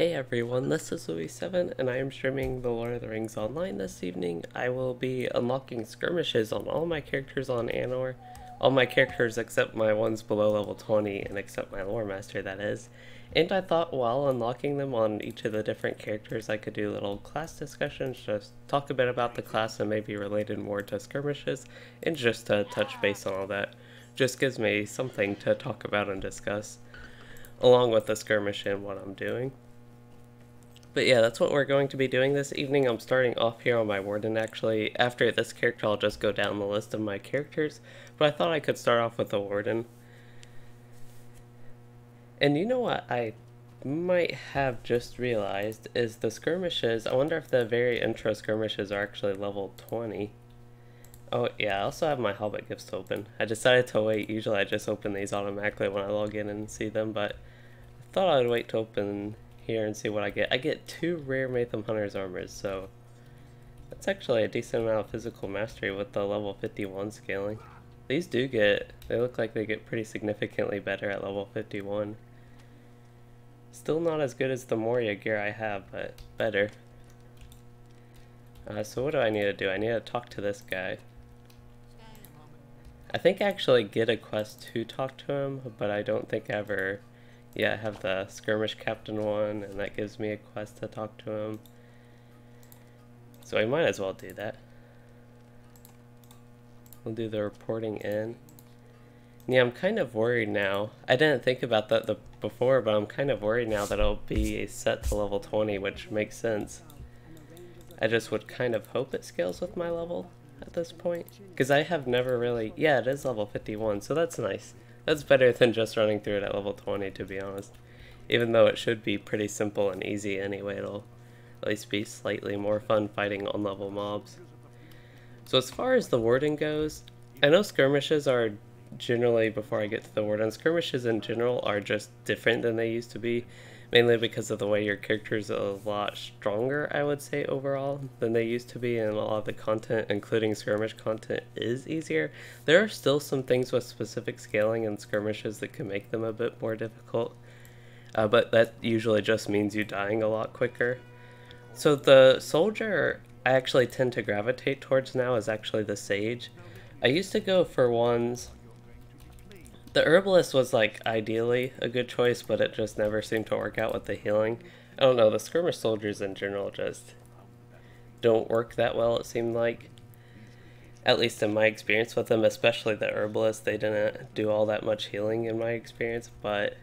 Hey everyone, this is Louis7 and I am streaming The Lord of the Rings Online this evening. I will be unlocking skirmishes on all my characters on Anor. All my characters except my ones below level 20 and except my lore master, that is. And I thought while unlocking them on each of the different characters I could do little class discussions, just talk a bit about the class and maybe related more to skirmishes, and just to touch base on all that. Just gives me something to talk about and discuss, along with the skirmish and what I'm doing. But yeah, that's what we're going to be doing this evening. I'm starting off here on my Warden actually. After this character I'll just go down the list of my characters, but I thought I could start off with the Warden. And you know what I might have just realized is the skirmishes. I wonder if the very intro skirmishes are actually level 20. Oh yeah, I also have my Hobbit gifts open. I decided to wait. Usually I just open these automatically when I log in and see them, but I thought I would wait to open here and see what I get. I get 2 rare Matham Hunter's armors, so that's actually a decent amount of physical mastery with the level 51 scaling. These they look like they get pretty significantly better at level 51. Still not as good as the Moria gear I have, but better. So what do I need to do? I need to talk to this guy. I think I actually get a quest to talk to him, but I don't think I ever... Yeah, I have the skirmish captain one, and that gives me a quest to talk to him. So I might as well do that. We'll do the reporting in. Yeah, I'm kind of worried now. I didn't think about that before, but I'm kind of worried now that it'll be set to level 20, which makes sense. I just would kind of hope it scales with my level at this point. Because I have never really... Yeah, it is level 51, so that's nice. That's better than just running through it at level 20, to be honest. Even though it should be pretty simple and easy anyway, it'll at least be slightly more fun fighting on-level mobs. So as far as the Warden goes, I know skirmishes are generally, before I get to the Warden, skirmishes in general are just different than they used to be. Mainly because of the way your character's a lot stronger, I would say, overall, than they used to be, and a lot of the content, including skirmish content, is easier. There are still some things with specific scaling and skirmishes that can make them a bit more difficult, but that usually just means you dying a lot quicker. So the soldier I actually tend to gravitate towards now is actually the sage. I used to go for ones... The herbalist was like ideally a good choice, but it just never seemed to work out with the healing. I don't know, the skirmish soldiers in general just don't work that well, it seemed like. At least in my experience with them, especially the herbalist, they didn't do all that much healing in my experience, but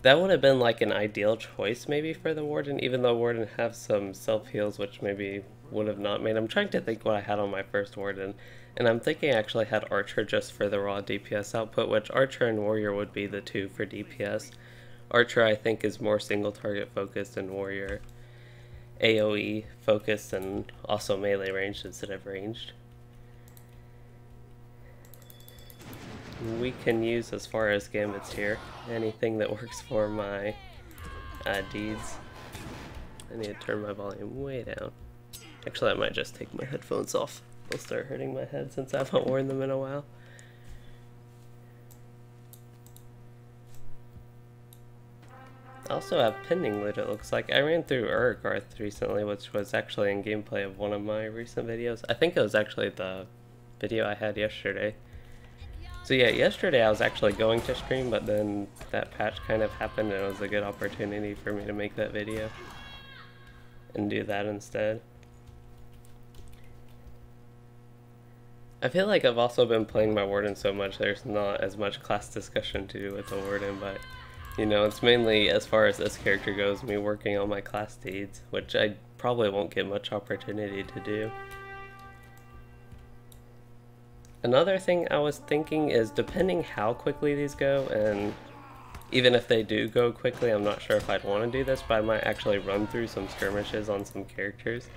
that would have been like an ideal choice maybe for the Warden, even though Warden have some self-heals which maybe would have not made. I'm trying to think what I had on my first Warden. And I'm thinking I actually had Archer just for the raw DPS output, which Archer and Warrior would be the 2 for DPS. Archer I think is more single target focused, and Warrior AoE focused and also melee ranged instead of ranged. We can use, as far as gambits here, anything that works for my deeds. I need to turn my volume way down. Actually I might just take my headphones off. They'll start hurting my head since I haven't worn them in a while. I also have pending loot, it looks like. I ran through Urgarth recently, which was actually in gameplay of one of my recent videos. I think it was actually the video I had yesterday. So yeah, yesterday I was actually going to stream, but then that patch kind of happened and it was a good opportunity for me to make that video and do that instead. I feel like I've also been playing my Warden so much, there's not as much class discussion to do with the Warden, but, you know, it's mainly, as far as this character goes, me working on my class deeds, which I probably won't get much opportunity to do. Another thing I was thinking is, depending how quickly these go, and even if they do go quickly, I'm not sure if I'd want to do this, but I might actually run through some skirmishes on some characters.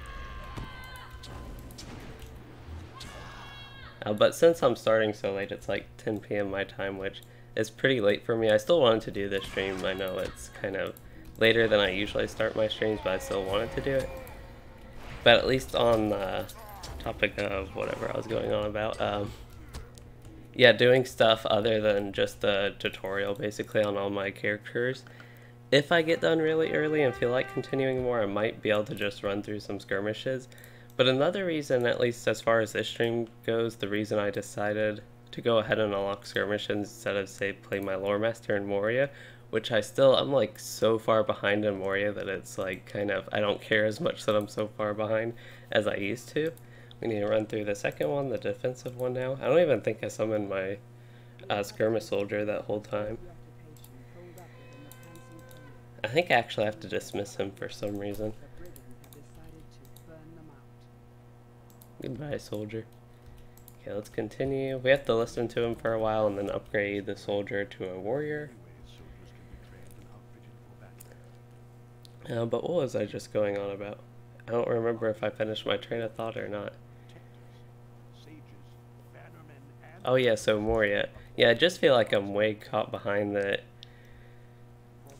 But since I'm starting so late, it's like 10 PM my time, which is pretty late for me. I still wanted to do this stream. I know it's kind of later than I usually start my streams, but I still wanted to do it. But at least on the topic of whatever I was going on about, yeah, doing stuff other than just the tutorial basically on all my characters if I get done really early and feel like continuing more, I might be able to just run through some skirmishes. But another reason, at least as far as this stream goes, the reason I decided to go ahead and unlock skirmishes instead of, say, play my lore master in Moria, which I'm like so far behind in Moria that it's like kind of, I don't care as much that I'm so far behind as I used to. We need to run through the second one, the defensive one now. I don't even think I summoned my skirmish soldier that whole time. I think I actually have to dismiss him for some reason. Goodbye, soldier. Okay, let's continue. We have to listen to him for a while and then upgrade the soldier to a warrior. But what was I just going on about? I don't remember if I finished my train of thought or not. Oh yeah, so Moria. Yeah, I just feel like I'm way caught behind that.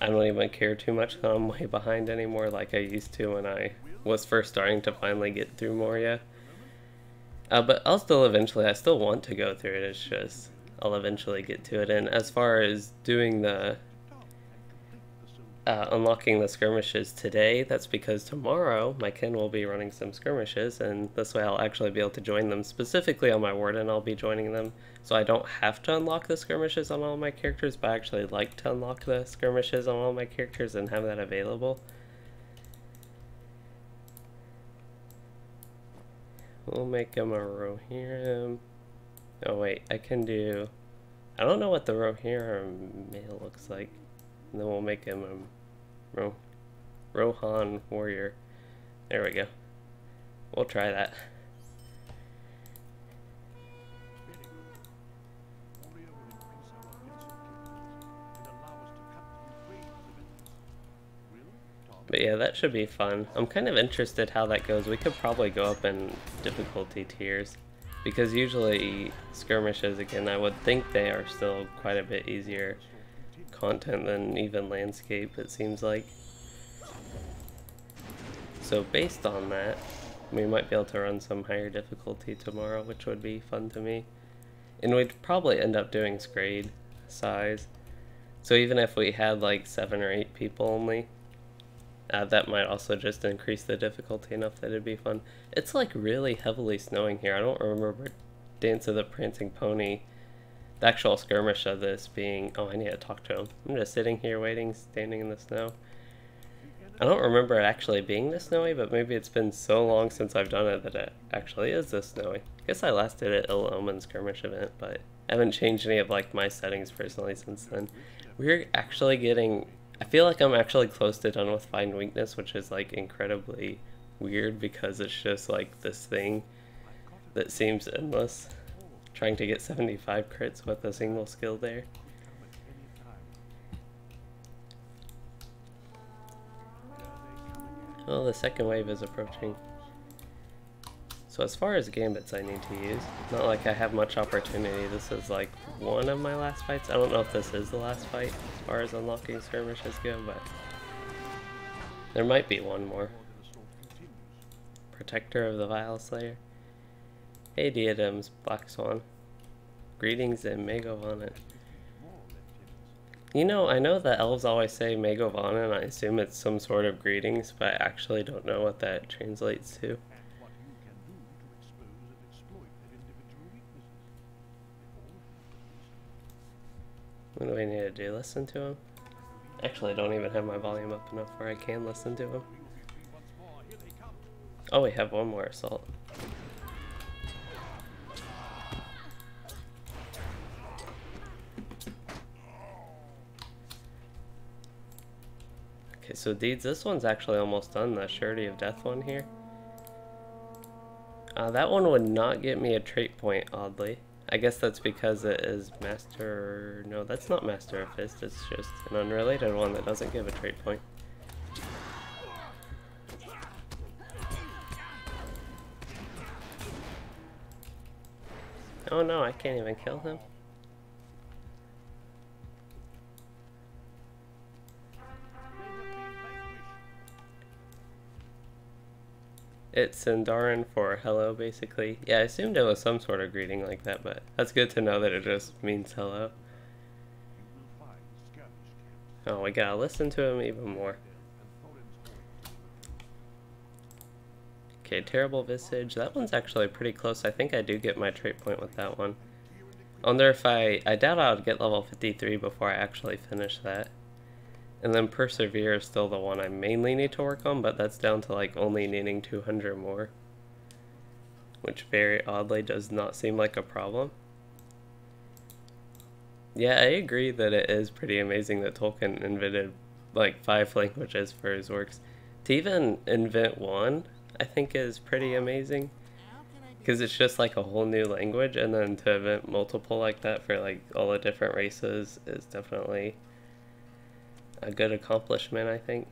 I don't even care too much that I'm way behind anymore like I used to when I was first starting to finally get through Moria. But I still want to go through it, it's just, I'll eventually get to it. And as far as doing the, unlocking the skirmishes today, that's because tomorrow my kin will be running some skirmishes, and this way I'll actually be able to join them. Specifically on my Warden, I'll be joining them, so I don't have to unlock the skirmishes on all my characters, but I actually like to unlock the skirmishes on all my characters and have that available. We'll make him a Rohirrim. Oh wait, I don't know what the Rohirrim male looks like. And then we'll make him a Rohan warrior. There we go. We'll try that. But yeah, that should be fun. I'm kind of interested how that goes. We could probably go up in difficulty tiers, because usually skirmishes, again, I would think they are still quite a bit easier content than even landscape, it seems like. So based on that, we might be able to run some higher difficulty tomorrow, which would be fun to me. And we'd probably end up doing grade size. So even if we had like 7 or 8 people only, that might also just increase the difficulty enough that it'd be fun. It's like really heavily snowing here. I don't remember Dance of the Prancing Pony, the actual skirmish of this being... Oh, I need to talk to him. I'm just sitting here waiting, standing in the snow. I don't remember it actually being this snowy, but maybe it's been so long since I've done it that it actually is this snowy. I guess I last did it at Ill Omen skirmish event, but I haven't changed any of like my settings personally since then. We're actually getting... I feel like I'm actually close to done with Find Weakness, which is like incredibly weird because it's just like this thing that seems endless. Trying to get 75 crits with a single skill there. Well, the second wave is approaching. So as far as gambits I need to use, not like I have much opportunity. This is like one of my last fights. I don't know if this is the last fight as far as unlocking skirmishes go, but there might be one more. Protector of the Vile Slayer. Hey Diadems, Black Swan. Greetings and Megovanen. You know, I know the elves always say Megovanen, I assume it's some sort of greetings, but I actually don't know what that translates to. What do we need to do? Listen to him? Actually, I don't even have my volume up enough where I can listen to him. Oh, we have one more assault. Okay, so deeds, this one's actually almost done, the Surety of Death one here. That one would not get me a trait point, oddly. I guess that's because it is Master... No, that's not Master of Fist, it's just an unrelated one that doesn't give a trait point. Oh no, I can't even kill him. It's Sindarin for hello, basically. Yeah, I assumed it was some sort of greeting like that, but that's good to know that it just means hello. Oh, we gotta listen to him even more. Okay, Terrible Visage. That one's actually pretty close. I think I do get my trait point with that one. I wonder if I doubt I would get level 53 before I actually finish that. And then Persevere is still the one I mainly need to work on, but that's down to like only needing 200 more. Which very oddly does not seem like a problem. Yeah, I agree that it is pretty amazing that Tolkien invented like 5 languages for his works. To even invent one, I think is pretty amazing. Because it's just like a whole new language, and then to invent multiple like that for like all the different races is definitely a good accomplishment, I think.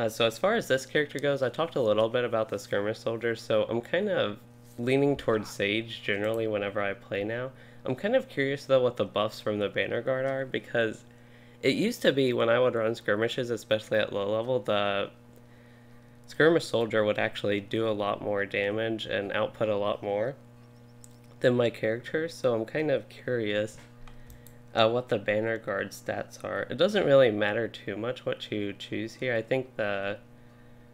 So as far as this character goes, I talked a little bit about the skirmish soldiers, so I'm kind of leaning towards Sage generally whenever I play now. I'm kind of curious though what the buffs from the Banner Guard are, because it used to be when I would run skirmishes, especially at low level, the skirmish soldier would actually do a lot more damage and output a lot more than my character, so I'm kind of curious what the Banner Guard stats are. It doesn't really matter too much what you choose here. I think the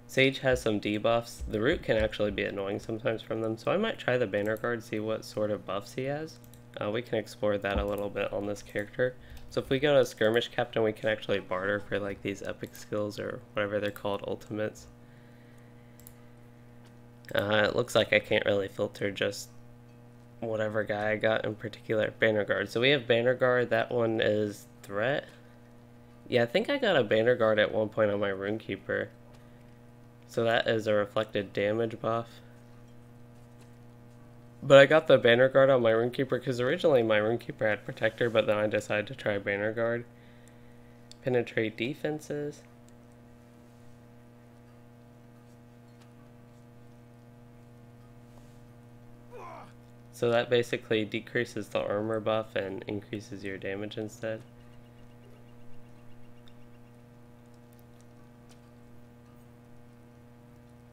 Sage has some debuffs. The Root can actually be annoying sometimes from them, so I might try the Banner Guard, see what sort of buffs he has. We can explore that a little bit on this character. So if we go to Skirmish Captain, we can actually barter for like these epic skills or whatever they're called, ultimates. It looks like I can't really filter just whatever guy I got in particular. Banner Guard. So we have Banner Guard. That one is Threat. Yeah, I think I got a Banner Guard at one point on my Runekeeper. So that is a reflected damage buff. But I got the Banner Guard on my Runekeeper because originally my Runekeeper had Protector, but then I decided to try Banner Guard. Penetrate defenses. So that basically decreases the armor buff and increases your damage instead.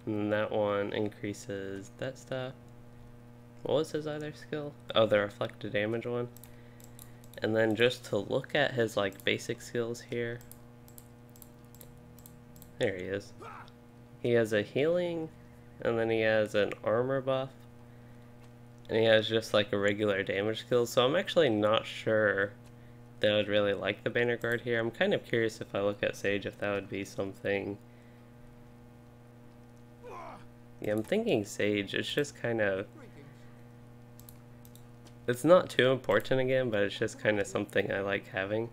And that one increases that stuff. What was his other skill? Oh, the reflected damage one. And then just to look at his like basic skills here. There he is. He has a healing, and then he has an armor buff. And he has just like a regular damage skill, so I'm actually not sure that I would really like the Banner Guard here. I'm kind of curious if I look at Sage if that would be something. Yeah, I'm thinking Sage. It's just kind of, it's not too important again, but it's just kind of something I like having.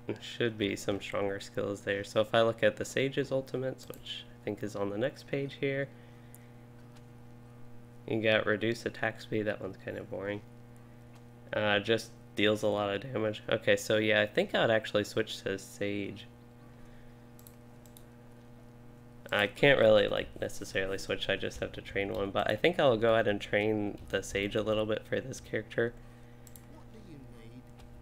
There should be some stronger skills there. So if I look at the Sage's ultimates, which I think is on the next page here, you got reduce attack speed. That one's kind of boring. Just deals a lot of damage. Okay, so yeah, I think I would actually switch to Sage. I can't really like necessarily switch, I just have to train one, but I think I'll go ahead and train the Sage a little bit for this character.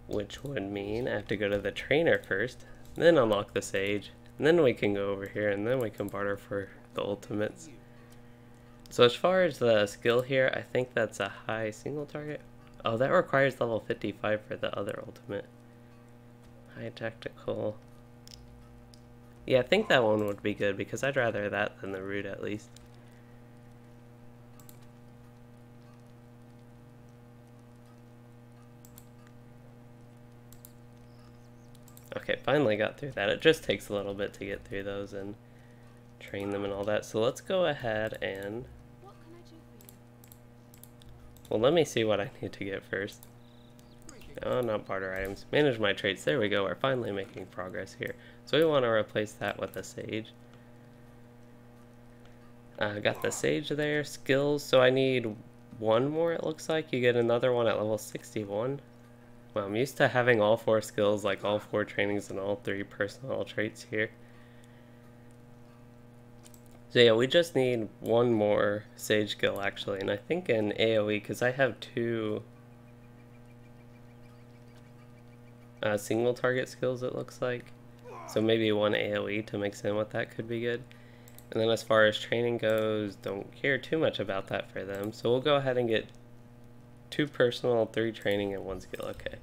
Which would mean I have to go to the trainer first, then unlock the Sage, and then we can go over here, and then we can barter for the ultimates. So as far as the skill here, I think that's a high single target. Oh, that requires level 55 for the other ultimate. High tactical. Yeah, I think that one would be good because I'd rather that than the Root at least. Okay, finally got through that. It just takes a little bit to get through those and train them and all that. So let's go ahead and... Well, let me see what I need to get first. Oh, not barter items. Manage my traits. There we go. We're finally making progress here. So we want to replace that with a Sage. Got the Sage there. Skills. So I need one more, it looks like. You get another one at level 61. Well, I'm used to having all 4 skills, like all 4 trainings and all 3 personal traits here. So yeah, we just need one more Sage skill actually, and I think in AoE, because I have 2 single target skills it looks like, so maybe one AoE to mix in with that could be good. And then as far as training goes, don't care too much about that for them, so we'll go ahead and get 2 personal, 3 training, and 1 skill. Okay.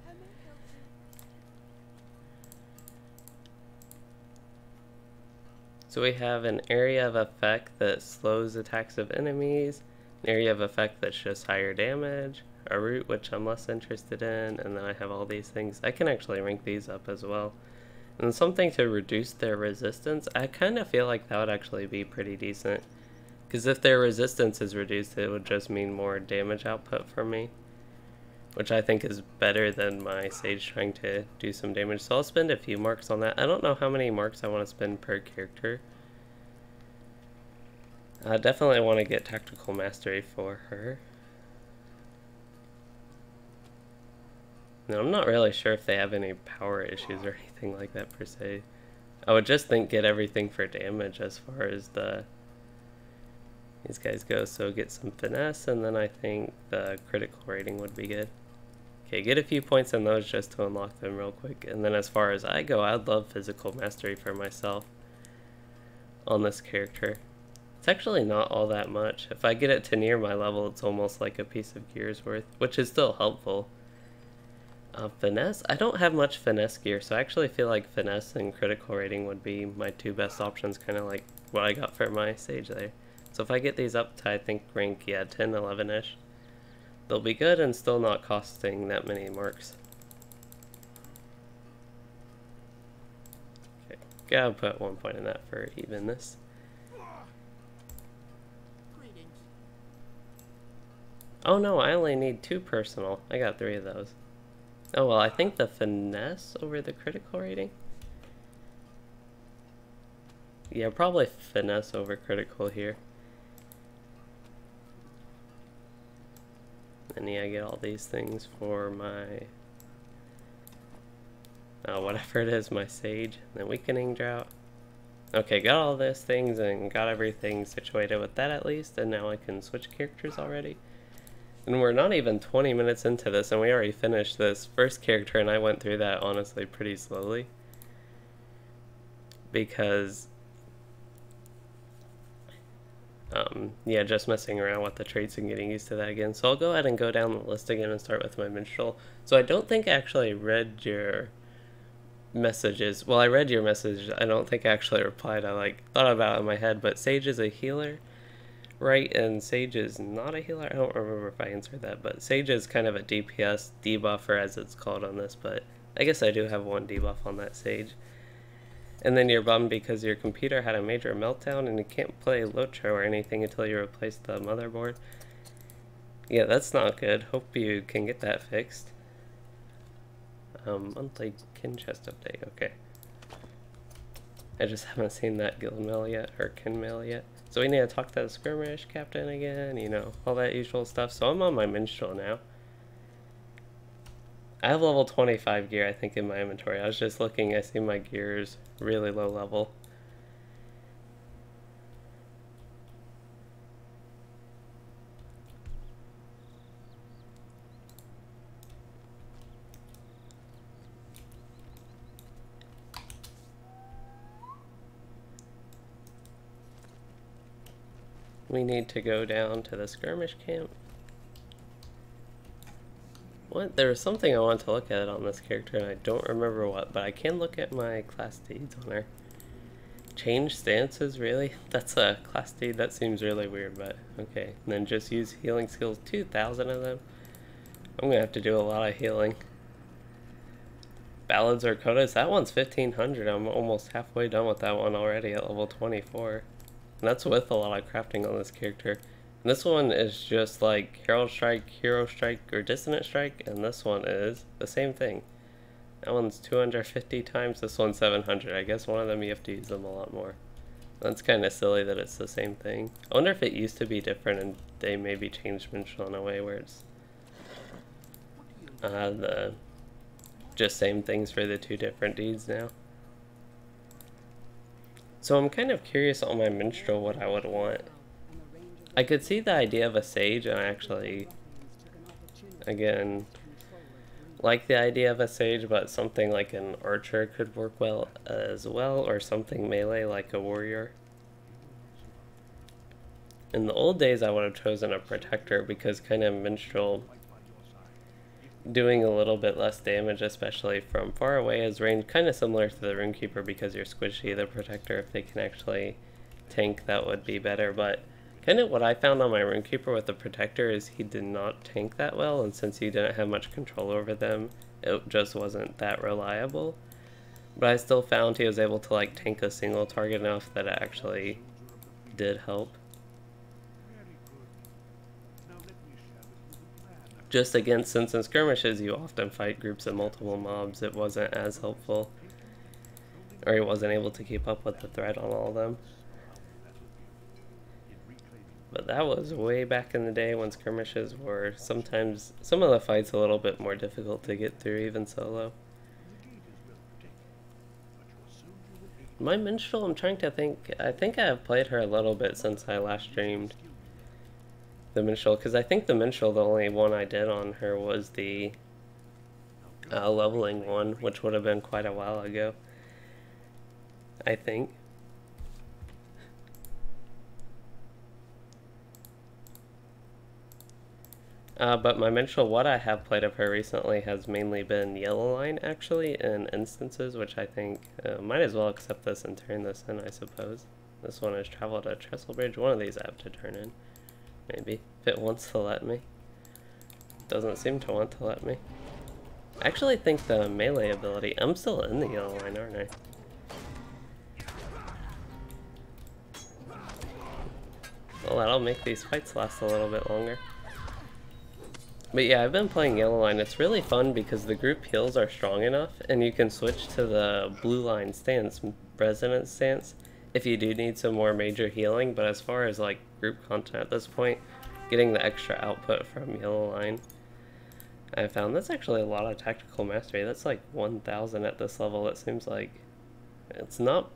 So we have an area of effect that slows attacks of enemies, an area of effect that's just higher damage, a root which I'm less interested in, and then I have all these things. I can actually rank these up as well. And something to reduce their resistance, I kind of feel like that would actually be pretty decent. Because if their resistance is reduced, it would just mean more damage output for me. Which I think is better than my Sage trying to do some damage. So I'll spend a few marks on that. I don't know how many marks I want to spend per character. I definitely want to get Tactical Mastery for her. Now, I'm not really sure if they have any power issues or anything like that per se. I would just think get everything for damage as far as these guys go. So get some finesse, and then I think the critical rating would be good. Okay, get a few points in those just to unlock them real quick. And then as far as I go, I'd love physical mastery for myself on this character. It's actually not all that much. If I get it to near my level, it's almost like a piece of gear's worth, which is still helpful. Finesse? I don't have much finesse gear, so I actually feel like finesse and critical rating would be my two best options, kind of like what I got for my Sage there. So if I get these up to, I think, rank, yeah, 10, 11-ish, they'll be good and still not costing that many marks. Okay, gotta put 1 point in that for evenness. Oh no, I only need 2 personal. I got 3 of those. Oh well, I think the finesse over the critical rating? Yeah, probably finesse over critical here. And yeah, I get all these things for my whatever it is, my Sage, and then Weakening Drought. Okay, got all those things and got everything situated with that at least, and now I can switch characters already. And we're not even 20 minutes into this, and we already finished this first character, and I went through that honestly pretty slowly. Because, yeah, just messing around with the traits and getting used to that again. So I'll go ahead and go down the list again and start with my Minstrel. So I don't think I actually read your messages. Well, I read your message. I don't think I actually replied. I thought about it in my head, but Sage is a healer, right? And Sage is not a healer. I don't remember if I answered that, but Sage is kind of a DPS debuffer as it's called on this, but I guess I do have one debuff on that Sage. And then you're bummed because your computer had a major meltdown and you can't play LOTRO or anything until you replace the motherboard. Yeah, that's not good. Hope you can get that fixed. Monthly kin chest update, okay. I just haven't seen that guild mail yet, or kin mail yet. So we need to talk to the skirmish captain again, you know, all that usual stuff. So I'm on my Minstrel now. I have level 25 gear, I think, in my inventory. I was just looking, I see my gear's really low level. We need to go down to the skirmish camp. What? There was something I wanted to look at on this character and I don't remember what, but I can look at my class deeds on her. Change stances, really? That's a class deed? That seems really weird, but okay. And then just use healing skills, 2,000 of them. I'm gonna have to do a lot of healing. Ballads or Codas, that one's 1,500. I'm almost halfway done with that one already at level 24. And that's with a lot of crafting on this character. And this one is just like Herald Strike, Hero Strike, or Dissonant Strike, and this one is the same thing. That one's 250 times, this one's 700. I guess one of them you have to use them a lot more. That's kind of silly that it's the same thing. I wonder if it used to be different and they maybe changed Minstrel in a way where it's the just same things for the two different deeds now. So I'm kind of curious on my Minstrel what I would want. I could see the idea of a Sage, and I actually, again, like the idea of a Sage, but something like an Archer could work well as well, or something melee like a Warrior. In the old days I would have chosen a Protector because kind of Minstrel, doing a little bit less damage, especially from far away, is range kind of similar to the Runekeeper because you're squishy. The Protector, if they can actually tank, that would be better, but kind of what I found on my Runekeeper with the Protector is he did not tank that well, and since you didn't have much control over them, it just wasn't that reliable. But I still found he was able to like tank a single target enough that it actually did help. Just against, since in skirmishes you often fight groups of multiple mobs, it wasn't as helpful. Or he wasn't able to keep up with the threat on all of them. But that was way back in the day when skirmishes were sometimes, some of the fights a little bit more difficult to get through, even solo. My Minstrel, I'm trying to think, I think I have played her a little bit since I last streamed the Minstrel, because I think the Minstrel, the only one I did on her was the leveling one, which would have been quite a while ago, I think. But my Minstrel, what I have played of her recently has mainly been Yellow Line, actually, in instances, which I think might as well accept this and turn this in, I suppose. This one is Travel to Trestlebridge. One of these I have to turn in, maybe, if it wants to let me. Doesn't seem to want to let me. I actually think the melee ability, I'm still in the Yellow Line, aren't I? Well, that'll make these fights last a little bit longer. But yeah, I've been playing Yellow Line. It's really fun because the group heals are strong enough, and you can switch to the Blue Line stance, Resonance stance, if you do need some more major healing. But as far as like group content at this point, getting the extra output from Yellow Line, I found that's actually a lot of tactical mastery. That's like 1000 at this level. It seems like it's not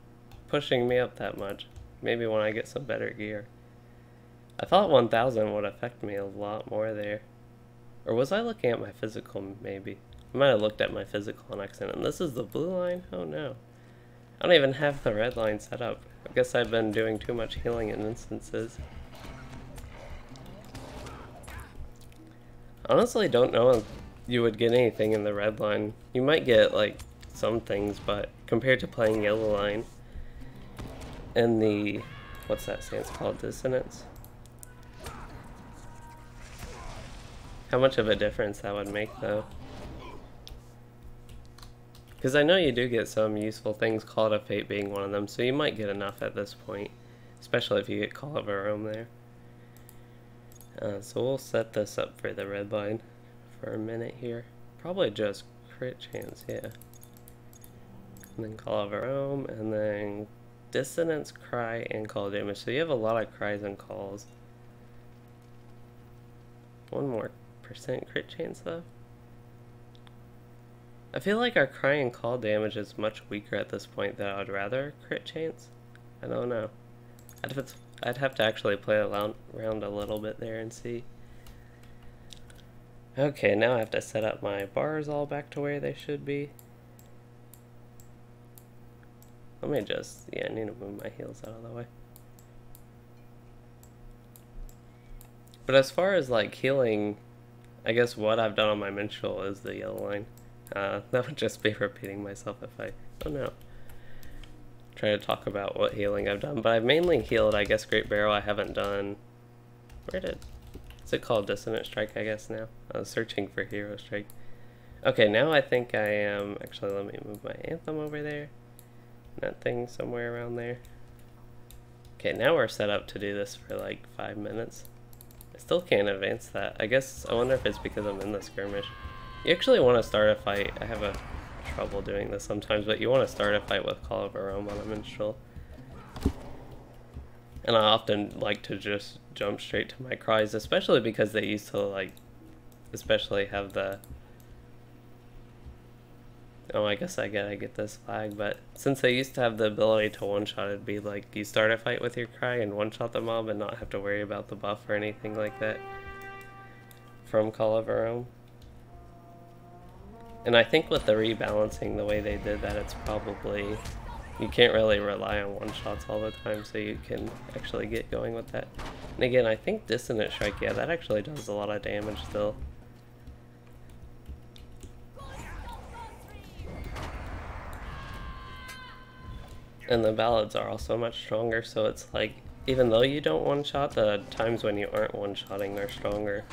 pushing me up that much. Maybe when I get some better gear. I thought 1000 would affect me a lot more there. Or was I looking at my physical, maybe? I might have looked at my physical on accident. And this is the blue line? Oh no. I don't even have the red line set up. I guess I've been doing too much healing in instances. Honestly, don't know if you would get anything in the red line. You might get, like, some things, but compared to playing yellow line and the, what's that stance called? Dissonance? How much of a difference that would make, though. Because I know you do get some useful things, Call of Fate being one of them, so you might get enough at this point. Especially if you get Call of Arome there. So we'll set this up for the red line for a minute here. Probably just crit chance, yeah. And then Call of Arome, and then Dissonance, Cry, and Call damage. So you have a lot of cries and calls. One more % crit chance though. I feel like our cry and call damage is much weaker at this point than I would rather crit chance. I don't know. I'd have to actually play around a little bit there and see. Okay, now I have to set up my bars all back to where they should be. Let me just, yeah, I need to move my heels out of the way. But as far as like healing, I guess what I've done on my Minstrel is the yellow line. That would just be repeating myself if I, oh no. Try to talk about what healing I've done, but I've mainly healed, I guess, Great Barrel. I haven't done, is it called Dissonant Strike, I guess now? I was searching for Hero Strike. Okay, now I think I am, actually let me move my Anthem over there. That thing somewhere around there. Okay, now we're set up to do this for like 5 minutes. I still can't advance that. I guess, I wonder if it's because I'm in the skirmish. You actually want to start a fight. I have trouble doing this sometimes, but you want to start a fight with Call of Arome on a Minstrel. And I often like to just jump straight to my cries, especially because they used to like, especially have the, oh, I guess I get this flag, but since they used to have the ability to one-shot, it'd be like you start a fight with your cry and one-shot the mob and not have to worry about the buff or anything like that from Call of Arome. And I think with the rebalancing, the way they did that, it's probably, you can't really rely on one-shots all the time, so you can actually get going with that. And again, I think Dissonant Strike, yeah, that actually does a lot of damage still. And the ballads are also much stronger, so it's like, even though you don't one-shot, the times when you aren't one-shotting are stronger,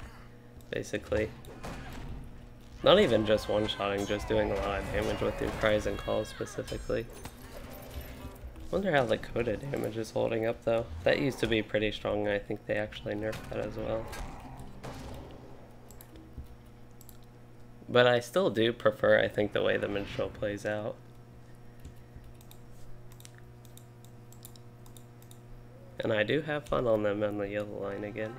basically. Not even just one-shotting, just doing a lot of damage with your cries and calls specifically. Wonder how the Coda damage is holding up though. That used to be pretty strong, and I think they actually nerfed that as well. But I still do prefer, I think, the way the Minstrel plays out. And I do have fun on them on the yellow line again.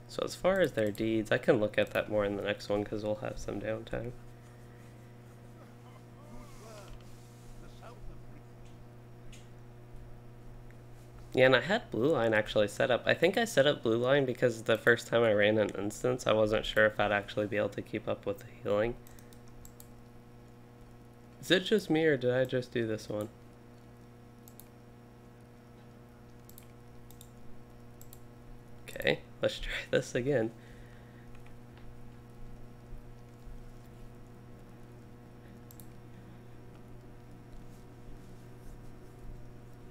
So as far as their deeds, I can look at that more in the next one because we'll have some downtime. Yeah, and I had blue line actually set up. I think I set up blue line because the first time I ran an instance, I wasn't sure if I'd actually be able to keep up with the healing. Is it just me, or did I just do this one? Okay, let's try this again.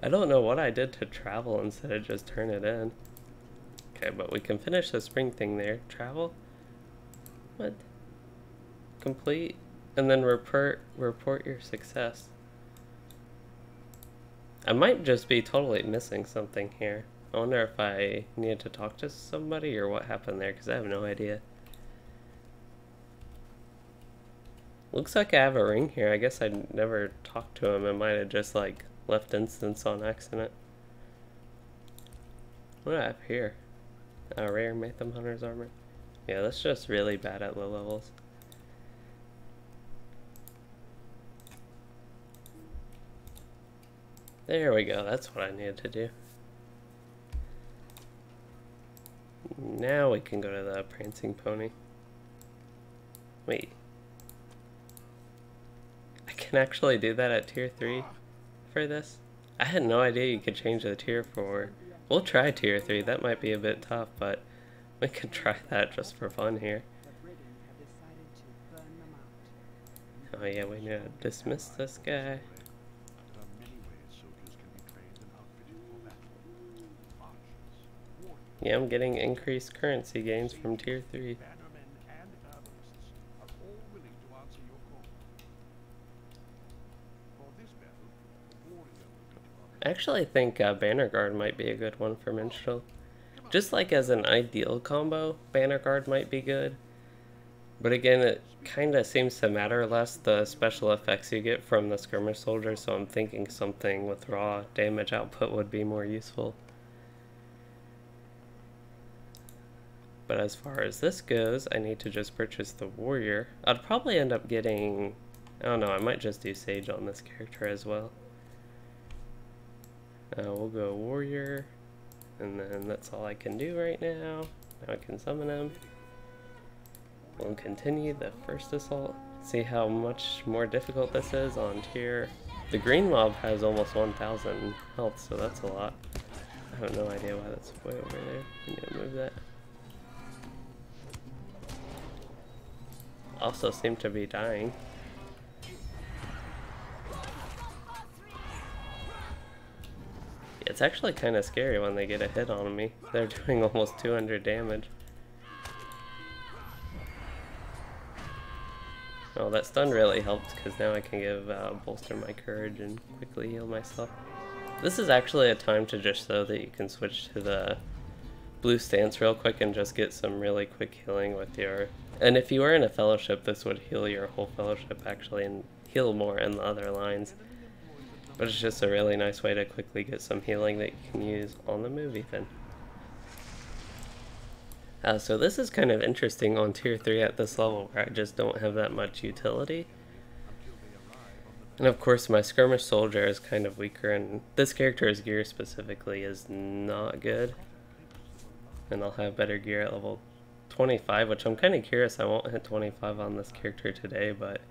I don't know what I did to travel instead of just turn it in. Okay, but we can finish the spring thing there. Travel? What? Complete? And then report your success. I might just be totally missing something here. I wonder if I needed to talk to somebody or what happened there, because I have no idea. Looks like I have a ring here. I guess I never talked to him. I might have just like left instance on accident. What do I have here? A rare Matham Hunter's armor. Yeah, that's just really bad at low levels. There we go, that's what I needed to do. Now we can go to the prancing pony. Wait. I can actually do that at tier 3 for this? I had no idea you could change the tier for... We'll try tier 3, that might be a bit tough, but we could try that just for fun here. Oh yeah, we need to dismiss this guy. Yeah, I'm getting increased currency gains from tier 3. I actually think Banner Guard might be a good one for Minstrel. Just like as an ideal combo, Banner Guard might be good. But again, it kind of seems to matter less the special effects you get from the Skirmish Soldier, so I'm thinking something with raw damage output would be more useful. But as far as this goes, I need to just purchase the Warrior. I'd probably end up getting... I don't know, I might just do Sage on this character as well. We'll go Warrior, and then that's all I can do right now. Now I can summon him. We'll continue the first assault. See how much more difficult this is on tier... The green mob has almost 1,000 health, so that's a lot. I have no idea why that's way over there. I need to move that. Also seem to be dying. It's actually kind of scary when they get a hit on me. They're doing almost 200 damage. Oh, that stun really helped because now I can give bolster my courage and quickly heal myself. This is actually a time to just show that you can switch to the blue stance real quick and just get some really quick healing with your... And if you were in a fellowship, this would heal your whole fellowship actually and heal more in the other lines. But it's just a really nice way to quickly get some healing that you can use on the move even. So this is kind of interesting on tier 3 at this level where I just don't have that much utility. And of course my Skirmish Soldier is kind of weaker, and this character's gear specifically is not good. And I'll have better gear at level 25, which I'm kind of curious. I won't hit 25 on this character today, but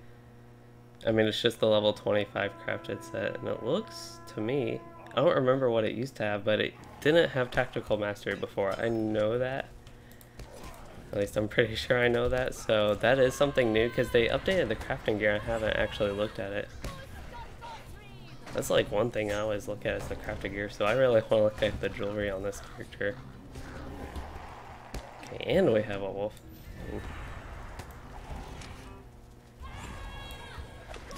I mean, it's just the level 25 crafted set, and it looks, to me, I don't remember what it used to have, but it didn't have Tactical Mastery before. I know that. At least I'm pretty sure I know that. So that is something new because they updated the crafting gear. I haven't actually looked at it. That's like one thing I always look at is the crafting gear. So I really want to look at the jewelry on this character. Okay, and we have a wolf.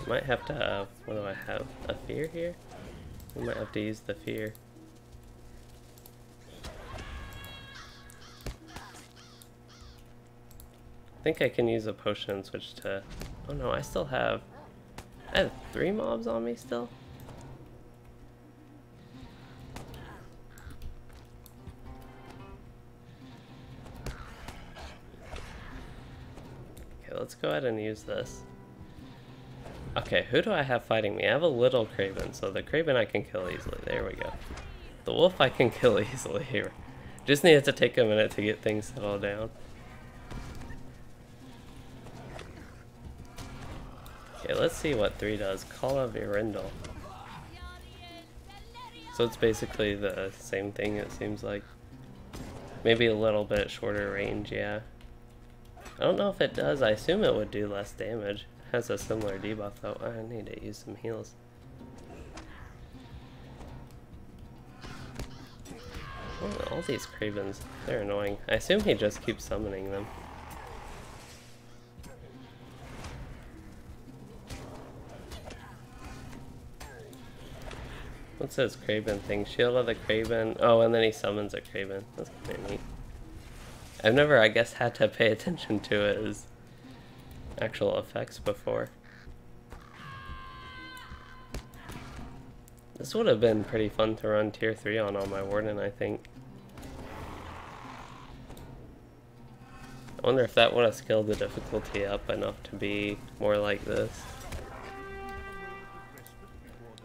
Might have to, what do I have? A fear here? We might have to use the fear. I think I can use a potion and switch to, oh no, I have 3 mobs on me still? Okay, let's go ahead and use this. Okay, who do I have fighting me? I have a little Craven, so the Craven I can kill easily. There we go. The wolf I can kill easily here. Just needed to take a minute to get things settled down. Okay, let's see what 3 does. Call of Irindel. So it's basically the same thing, it seems like. Maybe a little bit shorter range, yeah. I don't know if it does. I assume it would do less damage. Has a similar debuff though. I need to use some heals. Oh, all these Cravens, they're annoying. I assume he just keeps summoning them. What's this Craven thing? Shield of the Craven. Oh, and then he summons a Craven. That's kind of neat. I've never, I guess, had to pay attention to it as actual effects before. This would have been pretty fun to run tier 3 on my Warden, I think. I wonder if that would have scaled the difficulty up enough to be more like this.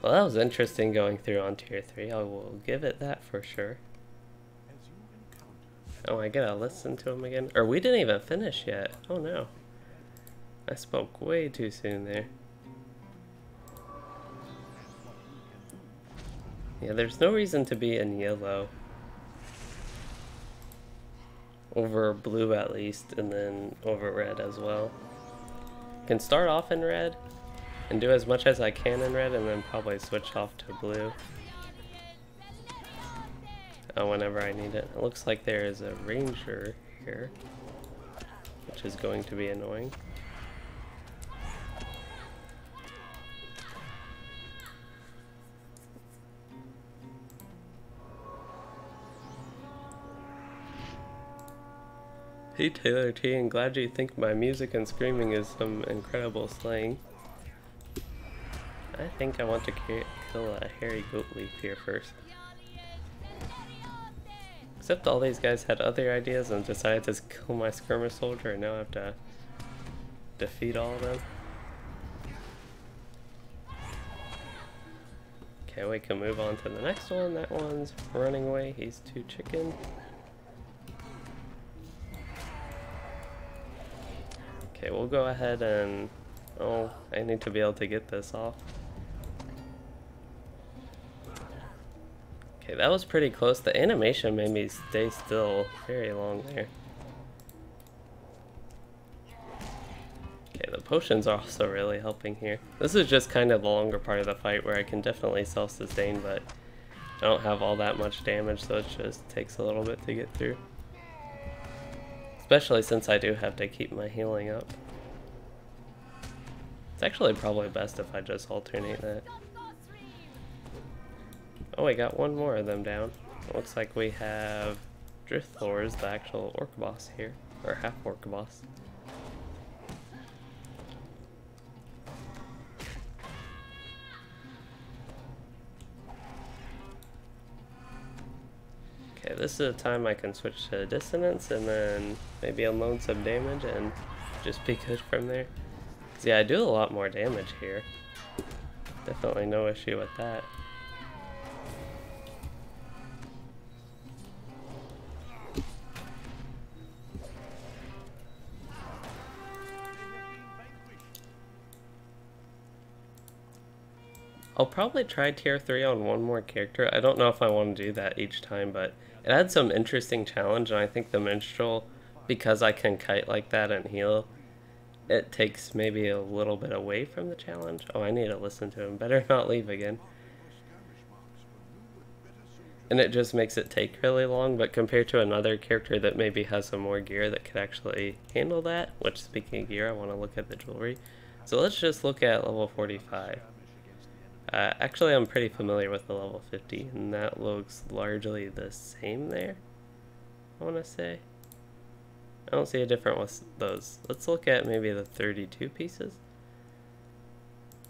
Well, that was interesting going through on tier 3. I will give it that for sure. Oh, I gotta listen to him again. Or we didn't even finish yet. Oh no. I spoke way too soon there. Yeah, there's no reason to be in yellow. Over blue at least, and then over red as well. Can start off in red and do as much as I can in red and then probably switch off to blue whenever I need it. It looks like there is a ranger here, which is going to be annoying. Hey Taylor T, and glad you think my music and screaming is some incredible slang. I think I want to kill a hairy goat leaf here first. Except all these guys had other ideas and decided to kill my skirmish soldier, and now I have to defeat all of them. Okay, we can move on to the next one. That one's running away. He's too chicken. Okay, we'll go ahead and... oh, I need to be able to get this off. Okay, that was pretty close. The animation made me stay still very long there. Okay, the potions are also really helping here. This is just kind of the longer part of the fight where I can definitely self-sustain, but I don't have all that much damage, so it just takes a little bit to get through. Especially since I do have to keep my healing up. It's actually probably best if I just alternate that. Oh, we got one more of them down. It looks like we have Driftlor's, the actual orc boss here, or half orc boss. Okay, this is a time I can switch to dissonance and then maybe unload some damage and just be good from there. 'Cause yeah, I do a lot more damage here. Definitely no issue with that. I'll probably try tier 3 on one more character. I don't know if I want to do that each time, but it had some interesting challenge, and I think the Minstrel because I can kite like that and heal, it takes maybe a little bit away from the challenge. Oh, I need to listen to him. Better not leave again. And it just makes it take really long, but compared to another character that maybe has some more gear that could actually handle that, which, speaking of gear, I want to look at the jewelry. So let's just look at level 45. Actually, I'm pretty familiar with the level 50, and that looks largely the same there, I want to say. I don't see a difference with those. Let's look at maybe the 32 pieces.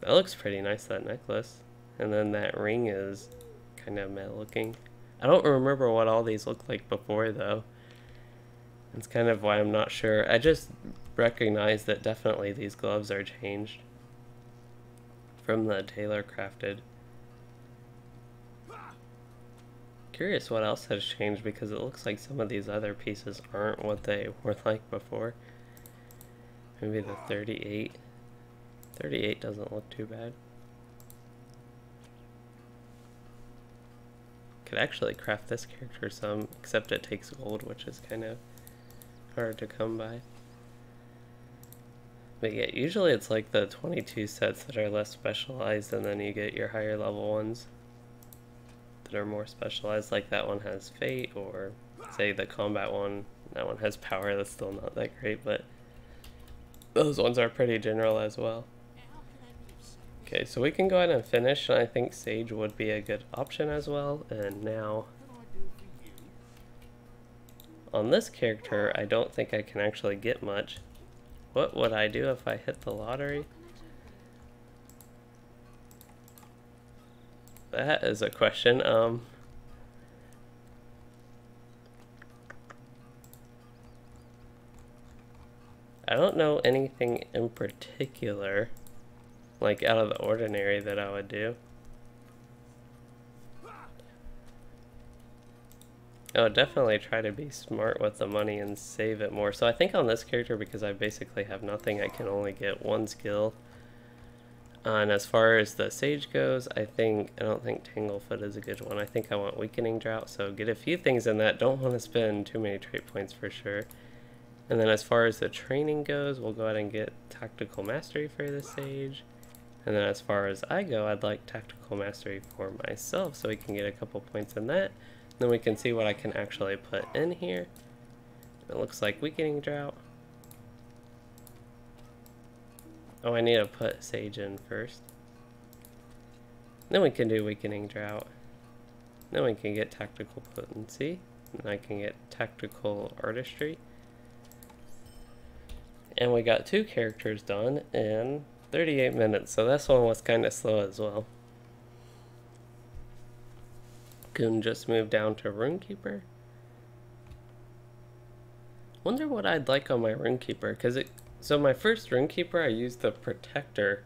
That looks pretty nice, that necklace. And then that ring is kind of meh looking. I don't remember what all these looked like before, though. That's kind of why I'm not sure. I just recognize that definitely these gloves are changed from the tailor crafted. Curious what else has changed, because it looks like some of these other pieces aren't what they were like before. Maybe the 38. 38 doesn't look too bad. Could actually craft this character some, except it takes gold, which is kind of hard to come by. But yeah, usually it's like the 22 sets that are less specialized, and then you get your higher level ones that are more specialized, like that one has fate, or say the combat one, that one has power. That's still not that great, but those ones are pretty general as well. Okay, so we can go ahead and finish, and I think Sage would be a good option as well. And now, on this character, I don't think I can actually get much. What would I do if I hit the lottery? That is a question. I don't know anything in particular, like out of the ordinary, that I would do. I would definitely try to be smart with the money and save it more. So I think on this character, because I basically have nothing, I can only get one skill. And as far as the Sage goes, I don't think Tanglefoot is a good one. I think I want Weakening Drought, so get a few things in that. Don't want to spend too many trait points for sure. And then as far as the training goes, we'll go ahead and get Tactical Mastery for the Sage. And then as far as I go, I'd like Tactical Mastery for myself, so we can get a couple points in that. Then we can see what I can actually put in here. It looks like Weakening Drought. Oh, I need to put Sage in first. Then we can do Weakening Drought. Then we can get Tactical Potency. And I can get Tactical Artistry. And we got 2 characters done in 38 minutes, so this one was kind of slow as well. Can just move down to Runekeeper. Wonder what I'd like on my Runekeeper, because so my first Runekeeper I used the Protector,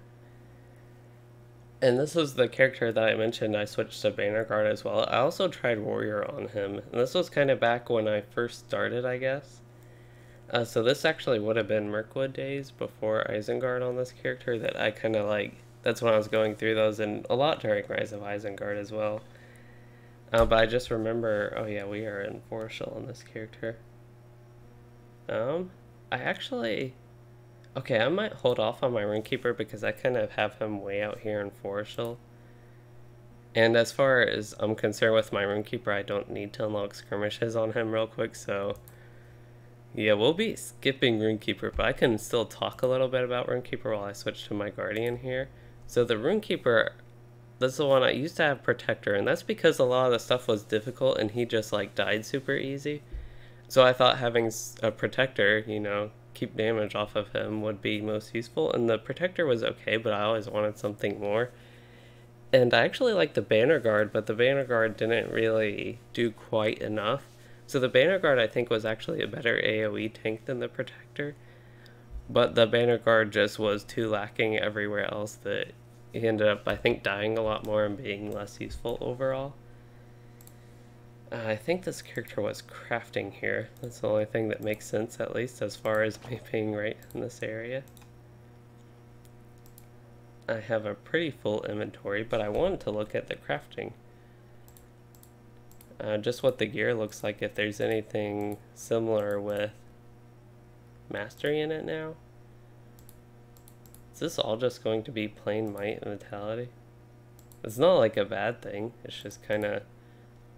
and this was the character that I mentioned I switched to Banner Guard as well. I also tried Warrior on him, and this was kind of back when I first started, I guess. So this actually would have been Mirkwood days before Isengard on this character that I kind of like. That's when I was going through those, and a lot during Rise of Isengard as well. But I just remember, oh yeah, we are in Foreshell on this character. I actually, okay, I might hold off on my Runekeeper because I kind of have him way out here in Foreshell. And as far as I'm concerned with my Runekeeper, I don't need to unlock Skirmishes on him real quick, so yeah, we'll be skipping Runekeeper, but I can still talk a little bit about Runekeeper while I switch to my Guardian here. So the Runekeeper, that's the one I used to have Protector, and that's because a lot of the stuff was difficult and he just like died super easy. So I thought having a Protector, you know, keep damage off of him would be most useful, and the Protector was okay, but I always wanted something more. And I actually liked the Banner Guard, but the Banner Guard didn't really do quite enough. So the Banner Guard I think was actually a better AoE tank than the Protector, but the Banner Guard just was too lacking everywhere else that he ended up, I think, dying a lot more and being less useful overall. I think this character was crafting here. That's the only thing that makes sense, at least as far as me being right in this area. I have a pretty full inventory, but I wanted to look at the crafting. Just what the gear looks like, if there's anything similar with mastery in it now? Is this all just going to be plain might and vitality? It's not like a bad thing, it's just kind of,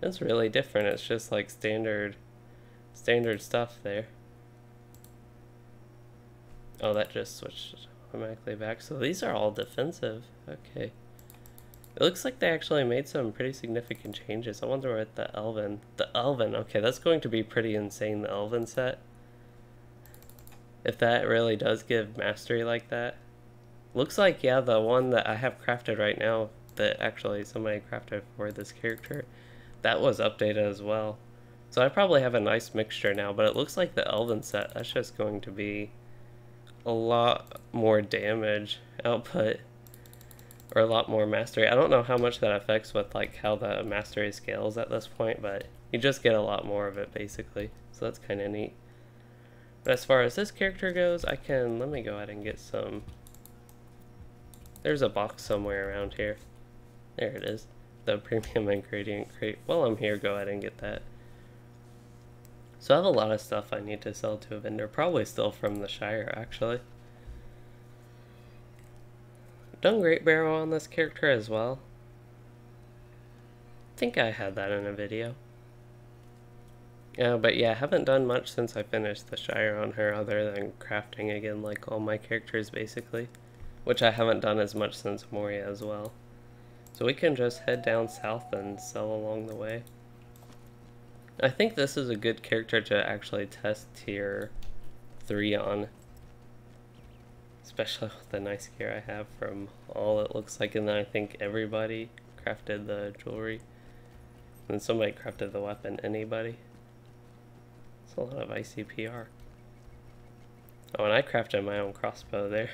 it's really different. It's just like standard stuff there. Oh, that just switched automatically back. So these are all defensive. Okay. It looks like they actually made some pretty significant changes. I wonder what the Elven, okay, that's going to be pretty insane, the Elven set. If that really does give mastery like that. Looks like, yeah, the one that I have crafted right now, that actually somebody crafted for this character, that was updated as well. So I probably have a nice mixture now, but it looks like the Elven set, that's just going to be a lot more damage output, or a lot more mastery. I don't know how much that affects with like how the mastery scales at this point, but you just get a lot more of it basically. So that's kind of neat. But as far as this character goes, let me go ahead and get some. There's a box somewhere around here. There it is. The premium ingredient crate. While I'm here, go ahead and get that. So I have a lot of stuff I need to sell to a vendor, probably still from the Shire actually. I've done Great Barrow on this character as well. I think I had that in a video. But yeah, I haven't done much since I finished the Shire on her other than crafting again like all my characters basically. Which I haven't done as much since Moria as well. So we can just head down south and sell along the way. I think this is a good character to actually test tier 3 on. Especially with the nice gear I have from all it looks like, and then I think everybody crafted the jewelry. And somebody crafted the weapon, anybody. It's a lot of ICPR. Oh, and I crafted my own crossbow there.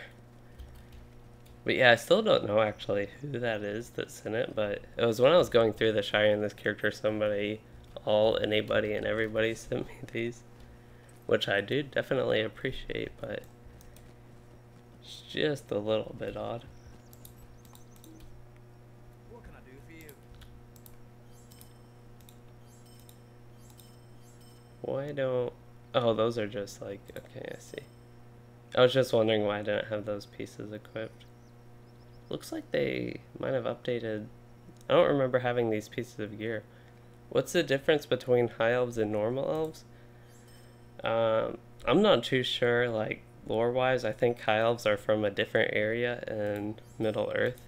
But yeah, I still don't know actually who that is that's in it, but it was when I was going through the Shire in this character, anybody and everybody sent me these, which I do definitely appreciate, but it's just a little bit odd. What can I do for you? Why don't... Oh, those are just like... Okay, I see. I was just wondering why I didn't have those pieces equipped. Looks like they might have updated... I don't remember having these pieces of gear. What's the difference between high elves and normal elves? I'm not too sure, like, lore-wise. I think high elves are from a different area in Middle Earth,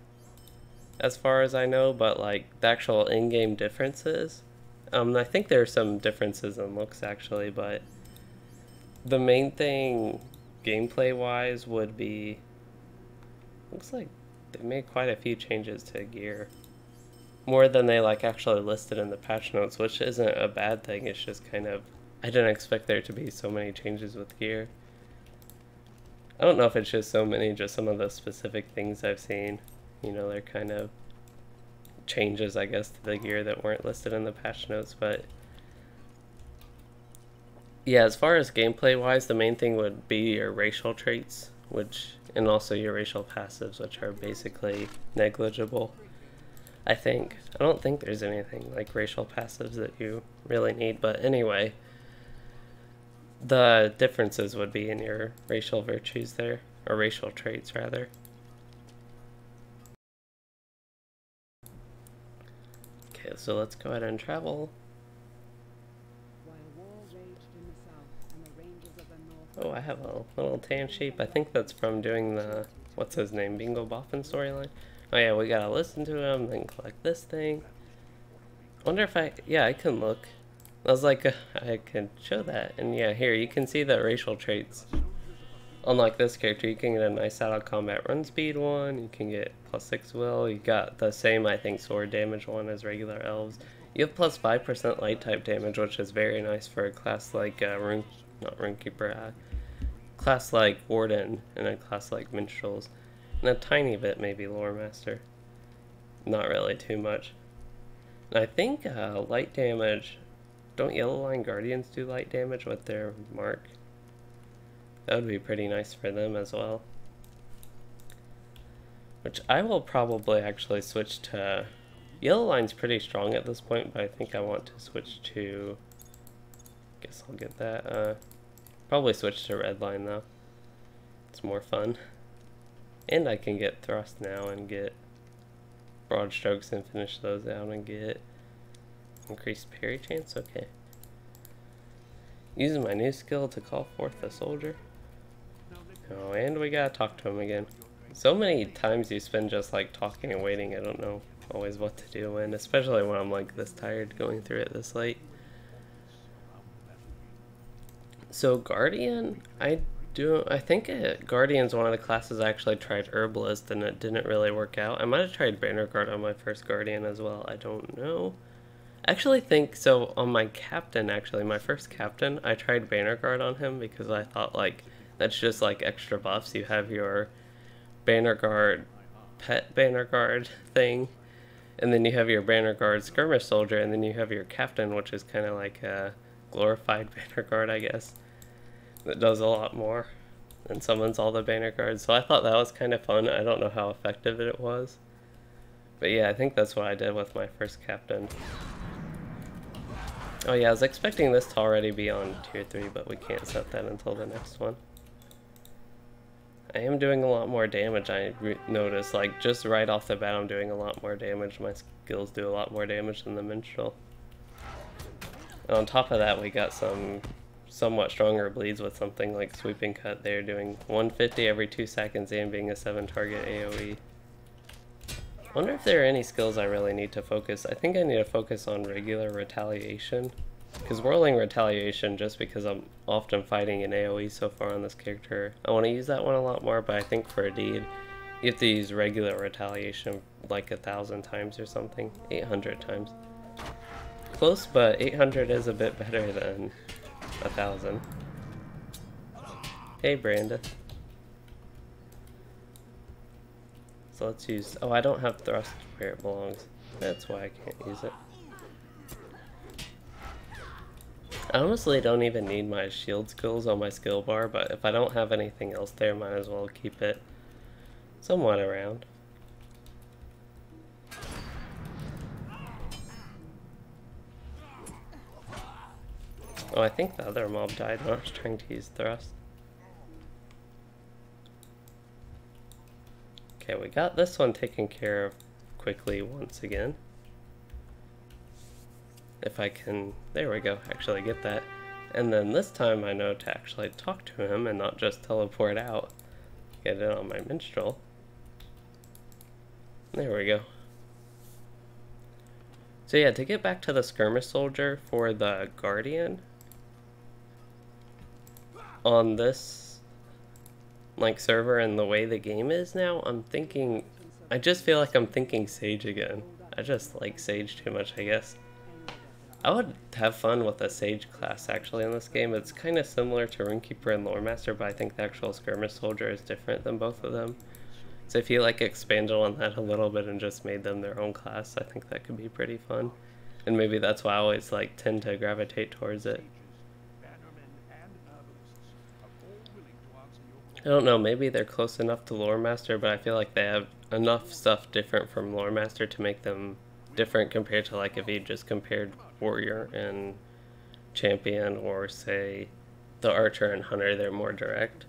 as far as I know, but, like, the actual in-game differences, I think there are some differences in looks, actually, but the main thing, gameplay-wise, would be... Looks like they made quite a few changes to gear. More than they like actually listed in the patch notes, which isn't a bad thing. It's just kind of, I didn't expect there to be so many changes with gear. I don't know if it's just so many, just some of the specific things I've seen. You know, they're kind of changes, I guess, to the gear that weren't listed in the patch notes. But yeah, as far as gameplay wise, the main thing would be your racial traits, and also your racial passives, which are basically negligible. I think. I don't think there's anything like racial passives that you really need, but anyway, the differences would be in your racial virtues there, or racial traits rather. Okay, so let's go ahead and travel. Oh, I have a little tan sheep. I think that's from doing the, what's his name, Bingo Boffin storyline. Oh yeah, we gotta listen to him, then collect this thing. Wonder if I can look. I was like, I can show that. And yeah, here, you can see the racial traits. Unlike this character, you can get a nice out of combat run speed one, you can get +6 will, you got the same, I think, sword damage one as regular elves. You have +5% light type damage, which is very nice for a class like, class like Warden, and a class like Minstrels. And a tiny bit maybe Lore Master. Not really too much. And I think light damage... Don't Yellow Line Guardians do light damage with their mark? That would be pretty nice for them as well. Which I will probably actually switch to... Yellow Line's pretty strong at this point, but I think I want to switch to... Guess I'll get that. Probably switch to red line though. It's more fun. And I can get thrust now and get broad strokes and finish those out and get increased parry chance. Okay. Using my new skill to call forth a soldier. Oh, and we gotta talk to him again. So many times you spend just like talking and waiting, I don't know always what to do when, especially when I'm like this tired going through it this late. So Guardian, I think Guardian's one of the classes I actually tried Herbalist and it didn't really work out. I might have tried Banner Guard on my first Guardian as well, I don't know. I actually think, so on my captain actually, my first captain, I tried Banner Guard on him because I thought like, that's just like extra buffs. You have your Banner Guard, pet Banner Guard thing, and then you have your Banner Guard Skirmish Soldier, and then you have your captain, which is kind of like a glorified Banner Guard, I guess, that does a lot more and summons all the Banner Guards. So I thought that was kind of fun. I don't know how effective it was, but yeah, I think that's what I did with my first captain. Oh yeah, I was expecting this to already be on tier 3, but we can't set that until the next one. I am doing a lot more damage, I noticed, like just right off the bat I'm doing a lot more damage. My skills do a lot more damage than the Minstrel. And on top of that we got some somewhat stronger bleeds with something like Sweeping Cut. They're doing 150 every 2 seconds and being a 7 target AoE. I wonder if there are any skills I really need to focus. I think I need to focus on regular retaliation. Because whirling retaliation, just because I'm often fighting in AoE so far on this character, I want to use that one a lot more, but I think for a deed, you have to use regular retaliation like 1,000 times or something. 800 times. Close, but 800 is a bit better than 1,000. Hey, Brandon. So let's use... Oh, I don't have thrust where it belongs. That's why I can't use it. I honestly don't even need my shield skills on my skill bar, but if I don't have anything else there, might as well keep it somewhat around. Oh, I think the other mob died when I was trying to use thrust. Okay, we got this one taken care of quickly once again. If I can, there we go, actually get that. And then this time I know to actually talk to him and not just teleport out. Get it on my Minstrel. There we go. So yeah, to get back to the Skirmish Soldier for the Guardian, on this like server and the way the game is now, I'm thinking, I just feel like I'm thinking Sage again. I just like Sage too much, I guess. I would have fun with a Sage class actually in this game. It's kind of similar to Runekeeper and Loremaster, but I think the actual Skirmish Soldier is different than both of them. So if you like expanded on that a little bit and just made them their own class, I think that could be pretty fun. And maybe that's why I always like tend to gravitate towards it. I don't know, maybe they're close enough to Loremaster, but I feel like they have enough stuff different from Loremaster to make them different compared to like if you just compared Warrior and Champion, or say the Archer and Hunter. They're more direct.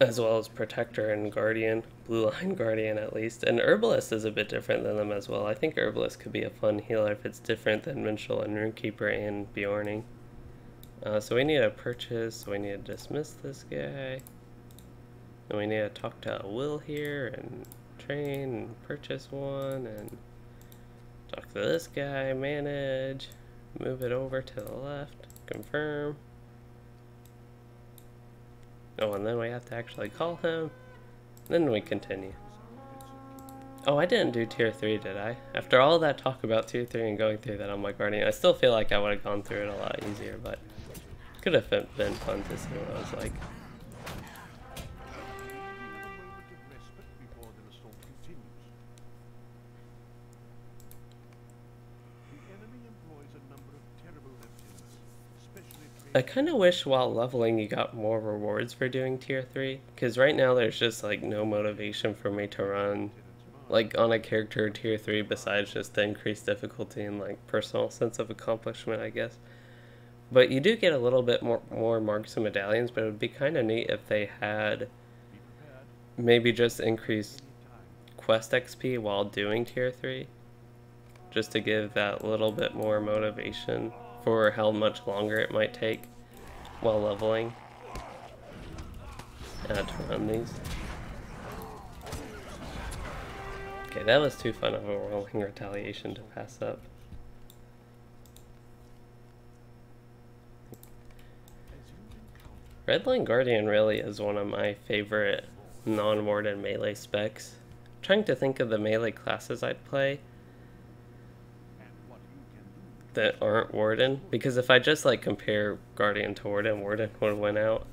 As well as Protector and Guardian, Blue Line Guardian at least. And Herbalist is a bit different than them as well. I think Herbalist could be a fun healer if it's different than Minstrel and Runekeeper and Bjorning. So we need to purchase, so we need to dismiss this guy. And we need to talk to Will here and train and purchase one and talk to this guy, manage, move it over to the left, confirm. Oh, and then we have to actually call him. Then we continue. Oh, I didn't do tier 3, did I? After all that talk about tier 3 and going through that on my Guardian, I still feel like I would have gone through it a lot easier, but could have been fun to see what it was like. I kind of wish while leveling you got more rewards for doing tier 3, because right now there's just like no motivation for me to run like on a character tier 3 besides just the increased difficulty and like personal sense of accomplishment, I guess. But you do get a little bit more marks and medallions, but it would be kind of neat if they had maybe just increased quest XP while doing tier 3. Just to give that little bit more motivation for how much longer it might take while leveling to run these. Okay, that was too fun of a rolling retaliation to pass up. Redline Guardian really is one of my favorite non-Warden melee specs. I'm trying to think of the melee classes I'd play that aren't Warden, because if I just like compare Guardian to Warden, Warden would win out.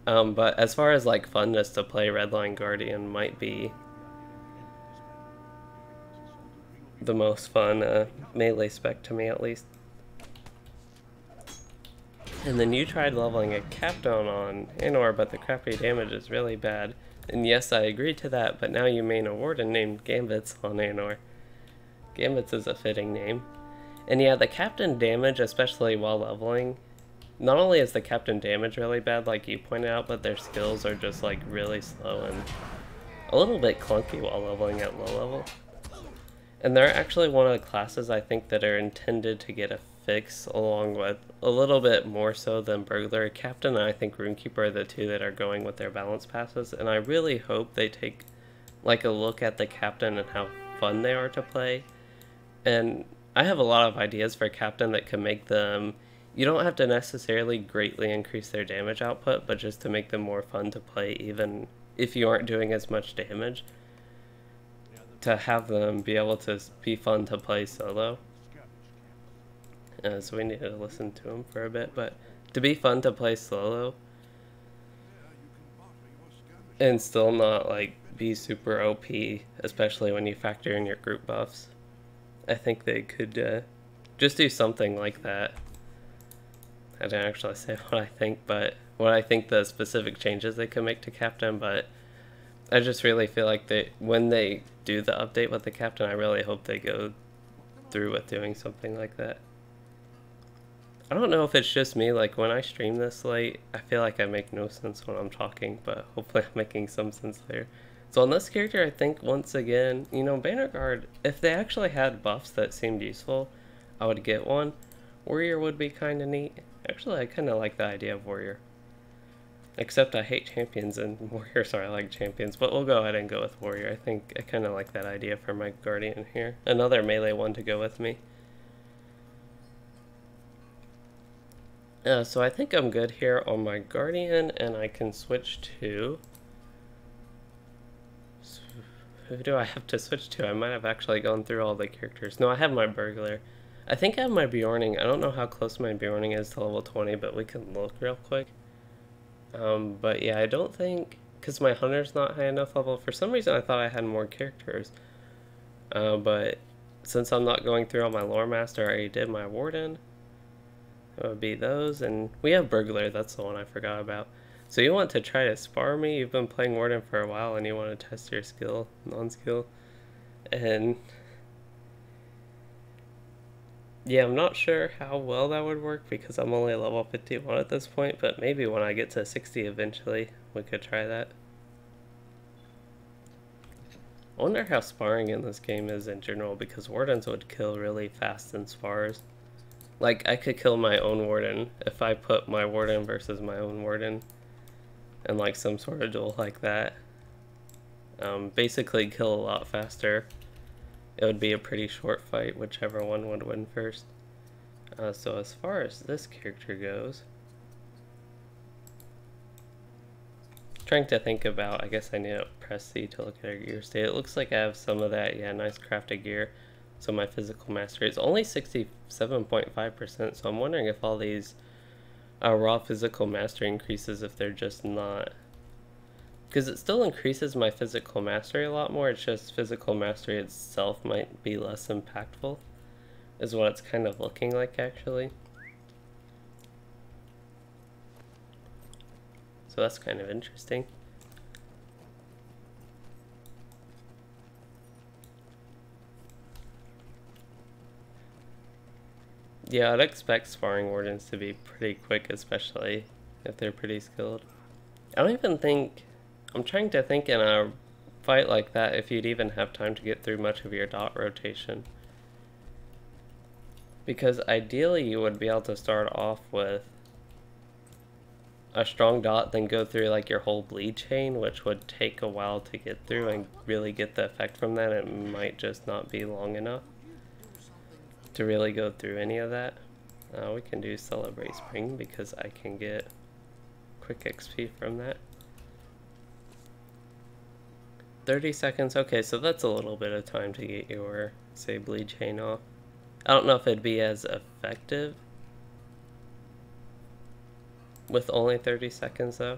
But as far as like funness to play, Redline Guardian might be the most fun melee spec to me, at least. And then you tried leveling a Captain on Anor, but the crappy damage is really bad. And yes, I agreed to that, but now you main a Warden named Gambits on Anor. Gambits is a fitting name. And yeah, the Captain damage, especially while leveling, not only is the Captain damage really bad, like you pointed out, but their skills are just like really slow and a little bit clunky while leveling at low level. And they're actually one of the classes I think that are intended to get a fix, along with a little bit more so than Burglar. Captain and I think Runekeeper are the two that are going with their balance passes, and I really hope they take like a look at the Captain and how fun they are to play. And I have a lot of ideas for Captain that can make them, you don't have to necessarily greatly increase their damage output, but just to make them more fun to play even if you aren't doing as much damage, to have them be able to be fun to play solo. So we need to listen to him for a bit, but to be fun to play solo and still not like be super OP, especially when you factor in your group buffs. I think they could just do something like that. I didn't actually say what I think, but what I think the specific changes they could make to Captain, but I just really feel like when they do the update with the Captain, I really hope they go through with doing something like that. I don't know if it's just me, like when I stream this late, I feel like I make no sense when I'm talking, but hopefully I'm making some sense there. So on this character, I think once again, you know, Banner Guard, if they actually had buffs that seemed useful, I would get one. Warrior would be kind of neat. Actually, I kind of like the idea of Warrior. Except I hate champions, and Warriors are like champions, but we'll go ahead and go with Warrior. I think I kind of like that idea for my Guardian here. Another melee one to go with me. So I think I'm good here on my Guardian, and I can switch to... Who do I have to switch to? I might have actually gone through all the characters. No, I have my Burglar. I think I have my Bjorning. I don't know how close my Bjorning is to level 20, but we can look real quick. But yeah, I don't think... Because my Hunter's not high enough level. For some reason, I thought I had more characters. But since I'm not going through all my Lore Master, I already did my Warden. It would be those, and we have Burglar, that's the one I forgot about. So you want to try to spar me? You've been playing Warden for a while and you want to test your skill, non-skill. And yeah, I'm not sure how well that would work because I'm only level 51 at this point, but maybe when I get to 60 eventually, we could try that. I wonder how sparring in this game is in general, because Wardens would kill really fast in spars. Like, I could kill my own Warden if I put my Warden versus my own Warden in like some sort of duel like that. Basically kill a lot faster. It would be a pretty short fight, whichever one would win first. So as far as this character goes, trying to think about, I guess I need to press C to look at our gear state. It looks like I have some of that, yeah, nice crafted gear. So my physical mastery is only 67.5%, so I'm wondering if all these raw physical mastery increases if they're just not... Because it still increases my physical mastery a lot more, it's just physical mastery itself might be less impactful, is what it's kind of looking like actually. So that's kind of interesting. Yeah, I'd expect sparring wardens to be pretty quick, especially if they're pretty skilled. I don't even think... I'm trying to think in a fight like that if you'd even have time to get through much of your dot rotation. Because ideally you would be able to start off with a strong dot, then go through like your whole bleed chain, which would take a while to get through and really get the effect from that. It might just not be long enough to really go through any of that. We can do Celebrate Spring because I can get quick XP from that. 30 seconds, okay, so that's a little bit of time to get your, say, bleed chain off. I don't know if it'd be as effective with only 30 seconds though.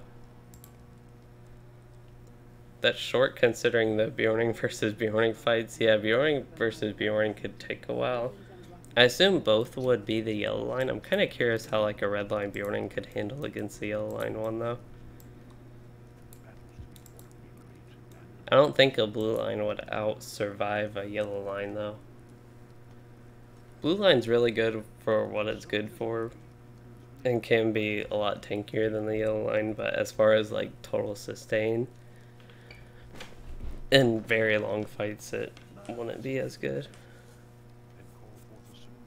That's short considering the Bjorning versus Bjorning fights. Yeah, Bjorning versus Bjorning could take a while. I assume both would be the yellow line. I'm kind of curious how like a red line Bjorning could handle against the yellow line one though. I don't think a blue line would out-survive a yellow line though. Blue line's really good for what it's good for and can be a lot tankier than the yellow line, but as far as like total sustain in very long fights, it wouldn't be as good.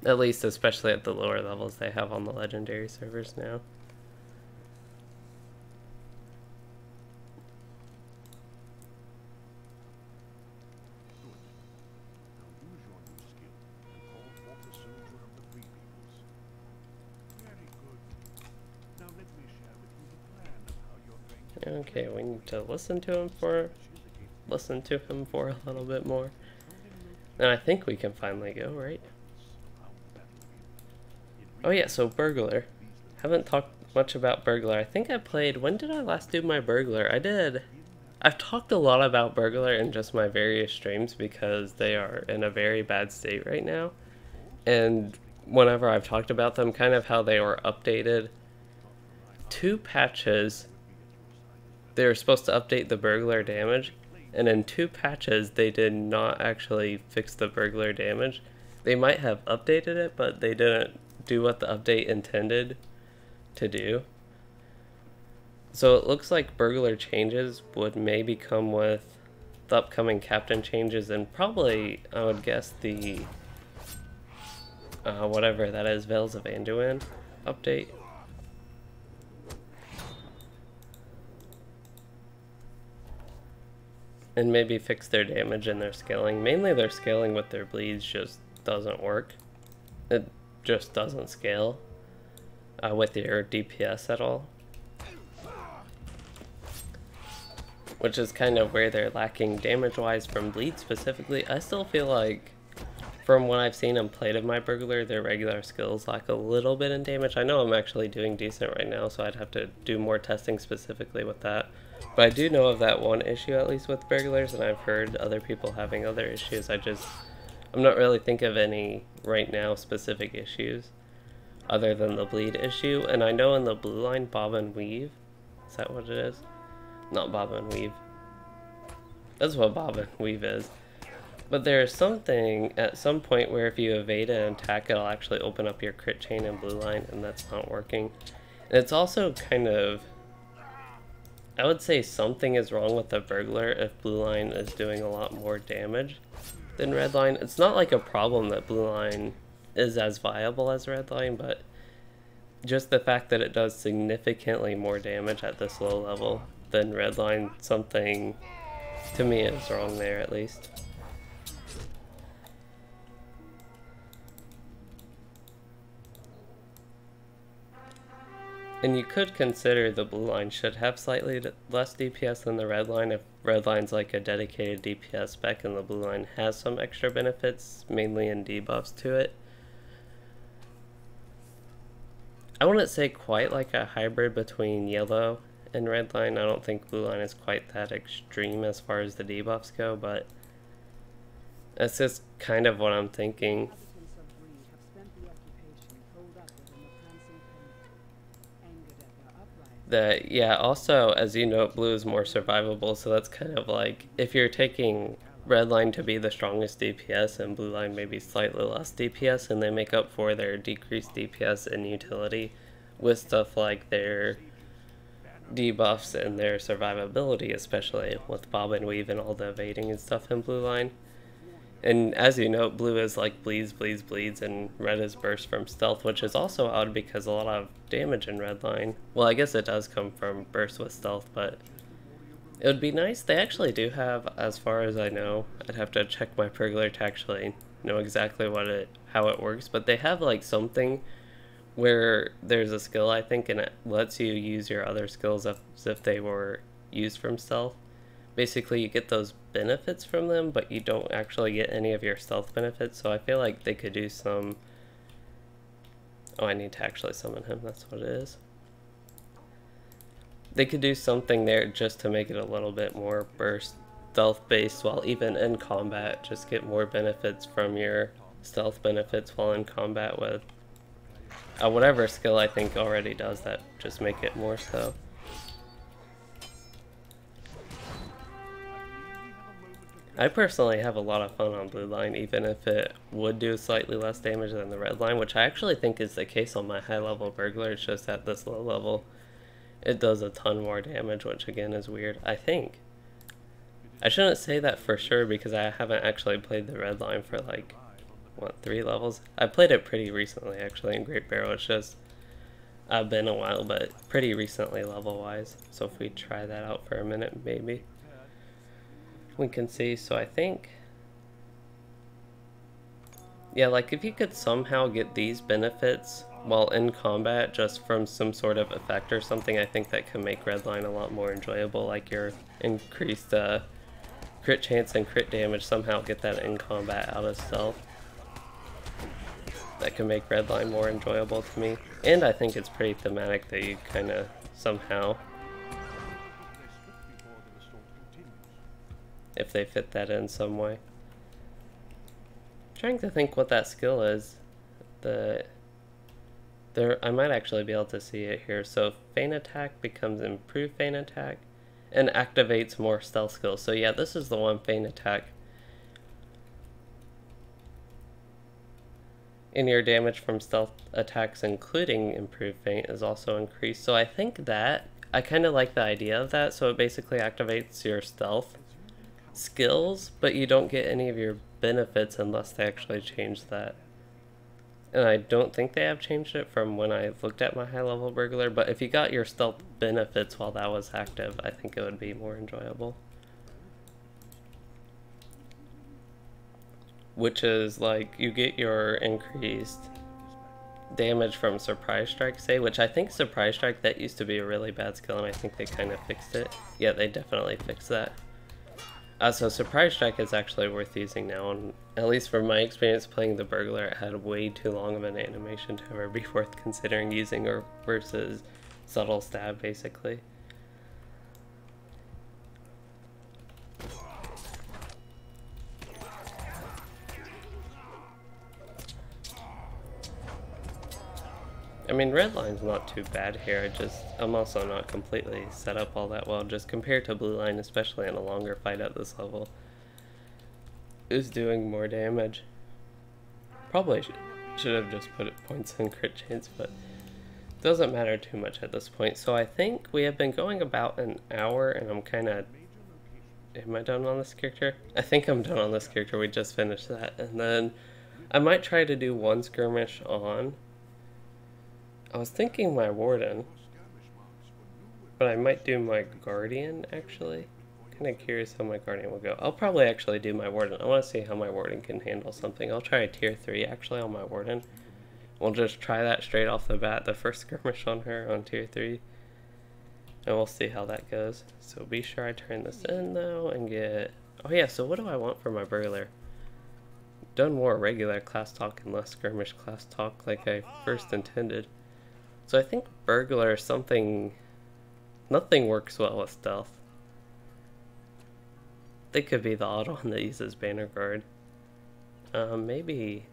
At least especially at the lower levels they have on the legendary servers now. Okay, we need to listen to him for a little bit more. And I think we can finally go, right? Oh yeah, so Burglar. Haven't talked much about Burglar. I think I played, when did I last do my Burglar? I did. I've talked a lot about Burglar in just my various streams because they are in a very bad state right now. And whenever I've talked about them, kind of how they were updated. 2 patches, they were supposed to update the Burglar damage, and in 2 patches they did not actually fix the Burglar damage. They might have updated it, but they didn't do what the update intended to do. So it looks like Burglar changes would maybe come with the upcoming captain changes, and probably, I would guess, the whatever that is, Veils of Anduin update. And maybe fix their damage and their scaling. Mainly their scaling with their bleeds just doesn't work. It just doesn't scale with your DPS at all. Which is kind of where they're lacking damage-wise from bleed specifically. I still feel like, from what I've seen and played of my Burglar, their regular skills lack a little bit in damage. I know I'm actually doing decent right now, so I'd have to do more testing specifically with that. But I do know of that one issue, at least with Burglars, and I've heard other people having other issues. I'm not really thinking of any right now specific issues other than the bleed issue. And I know in the blue line, Bob and Weave, is that what it is? Not Bob and Weave. That's what Bob and Weave is. But there's something at some point where if you evade an attack, it'll actually open up your crit chain in blue line, and that's not working. And it's also kind of, I would say something is wrong with the Burglar if blue line is doing a lot more damage than red line. It's not like a problem that blue line is as viable as red line, but just the fact that it does significantly more damage at this low level than red line, something to me is wrong there at least. And you could consider the blue line should have slightly less DPS than the red line if red line's like a dedicated DPS spec and the blue line has some extra benefits, mainly in debuffs to it. I wouldn't say quite like a hybrid between yellow and red line. I don't think blue line is quite that extreme as far as the debuffs go, but that's just kind of what I'm thinking. Yeah, also, as you know, blue is more survivable, so that's kind of like, if you're taking red line to be the strongest DPS and blue line maybe slightly less DPS, and they make up for their decreased DPS and utility with stuff like their debuffs and their survivability, especially with bob and weave and all the evading and stuff in blue line. And as you know, blue is like bleeds, bleeds, bleeds, and red is burst from stealth, which is also odd because a lot of damage in red line, well, I guess it does come from burst with stealth, but it would be nice. They actually do have, as far as I know, I'd have to check my Burglar to actually know exactly how it works, but they have like something where there's a skill, I think, and it lets you use your other skills as if they were used from stealth. Basically, you get those benefits from them, but you don't actually get any of your stealth benefits, so I feel like they could do some... Oh, I need to actually summon him, that's what it is. They could do something there just to make it a little bit more burst stealth based, while even in combat, just get more benefits from your stealth benefits while in combat with whatever skill I think already does that, just make it more so. I personally have a lot of fun on blue line, even if it would do slightly less damage than the red line, which I actually think is the case on my high level Burglar. It's just at this low level it does a ton more damage, which again is weird, I think. I shouldn't say that for sure because I haven't actually played the red line for like, what, 3 levels? I played it pretty recently actually in Great Barrel. It's just been a while, but pretty recently level wise. So if we try that out for a minute, maybe we can see. So I think, yeah, like if you could somehow get these benefits while in combat just from some sort of effect or something, I think that can make redline a lot more enjoyable. Like your increased crit chance and crit damage, somehow get that in combat out of stealth. That can make redline more enjoyable to me. And I think it's pretty thematic that you kind of somehow, if they fit that in some way. I'm trying to think what that skill is. I might actually be able to see it here. So feint attack becomes improved feint attack and activates more stealth skills. So yeah, this is the one, feint attack. And your damage from stealth attacks, including improved feint, is also increased. So I think that, I kind of like the idea of that. So it basically activates your stealth skills, but you don't get any of your benefits unless they actually change that. And I don't think they have changed it from when I looked at my high level Burglar, but if you got your stealth benefits while that was active, I think it would be more enjoyable. Which is like, you get your increased damage from Surprise Strike, say, which I think Surprise Strike, that used to be a really bad skill, and I think they kind of fixed it. Yeah, they definitely fixed that. So Surprise Strike is actually worth using now, and at least from my experience playing the Burglar, it had way too long of an animation to ever be worth considering using, or versus Subtle Stab, basically. I mean, redline's not too bad here. I'm also not completely set up all that well, just compared to blue line, especially in a longer fight at this level, is doing more damage. Probably should have just put points in crit chance, but it doesn't matter too much at this point. So I think we have been going about an hour, and I'm kind of... Am I done on this character? I think I'm done on this character. We just finished that. And then I might try to do one skirmish on... I was thinking my Warden, but I might do my Guardian, actually. Kind of curious how my Guardian will go. I'll probably actually do my Warden. I want to see how my Warden can handle something. I'll try a tier 3, actually, on my Warden. We'll just try that straight off the bat, the first skirmish on her on tier 3. And we'll see how that goes. So be sure I turn this in, though, and get... Oh yeah, so what do I want for my Burglar? Done more regular class talk and less skirmish class talk like I first intended. So I think Burglar is something... Nothing works well with stealth. They could be the odd one that uses Banner Guard. Maybe...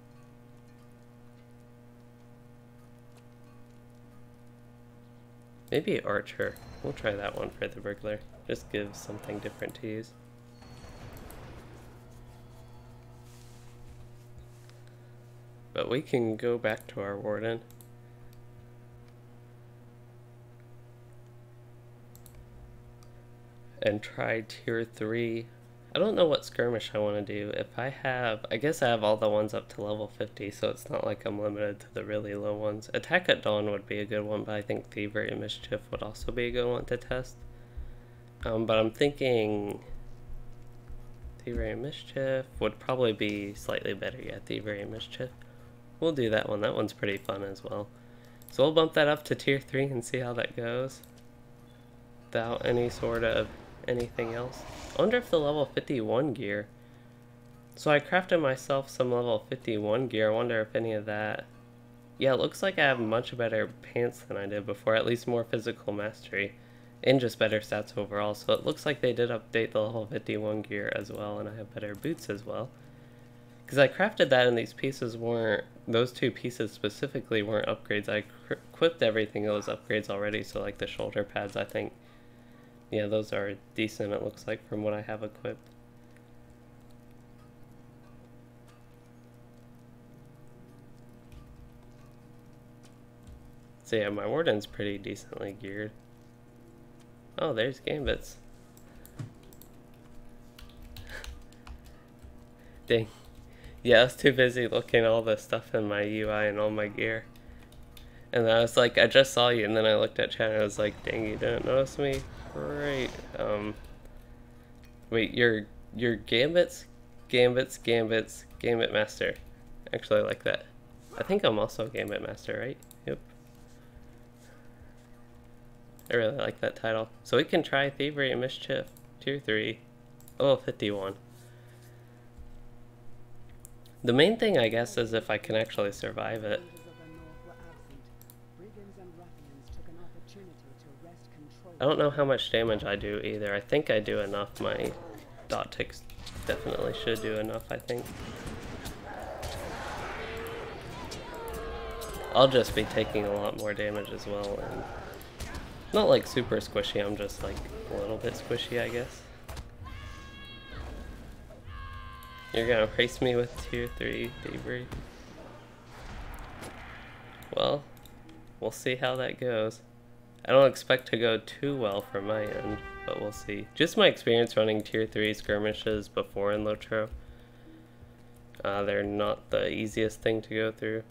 Maybe Archer. We'll try that one for the Burglar. Just gives something different to use. But we can go back to our Warden. And try tier 3. I don't know what skirmish I want to do. If I have, I guess I have all the ones up to level 50, so it's not like I'm limited to the really low ones. Attack at Dawn would be a good one, but I think Thievery and Mischief would also be a good one to test. But I'm thinking Thievery and Mischief would probably be slightly better. Yeah, Thievery and Mischief. We'll do that one. That one's pretty fun as well. So we'll bump that up to tier 3 and see how that goes. Without any sort of anything else. I wonder if the level 51 gear. So I crafted myself some level 51 gear. I wonder if any of that. Yeah, it looks like I have much better pants than I did before. At least more physical mastery. And just better stats overall. So it looks like they did update the level 51 gear as well. And I have better boots as well. Because I crafted that and these pieces weren't. Those two pieces specifically weren't upgrades. I equipped everything that was upgrades already. So like the shoulder pads, I think. Yeah, those are decent, it looks like, from what I have equipped. So yeah, my Warden's pretty decently geared. Oh, there's Gambits. Dang. Yeah, I was too busy looking at all the stuff in my UI and all my gear. And I was like, I just saw you, and then I looked at chat and I was like, dang, you didn't notice me? Great. Wait, you're Gambit Master. Actually, I like that. I think I'm also Gambit Master, right? Yep. I really like that title. So we can try Thievery and Mischief, tier 3, level 51. The main thing, I guess, is if I can actually survive it. I don't know how much damage I do either. I think I do enough. My dot ticks definitely should do enough, I think. I'll just be taking a lot more damage as well, and not like super squishy, I'm just like a little bit squishy, I guess. You're gonna race me with tier 3 Thievery? Well, we'll see how that goes. I don't expect to go too well from my end, but we'll see. Just my experience running tier 3 skirmishes before in LOTRO. They're not the easiest thing to go through.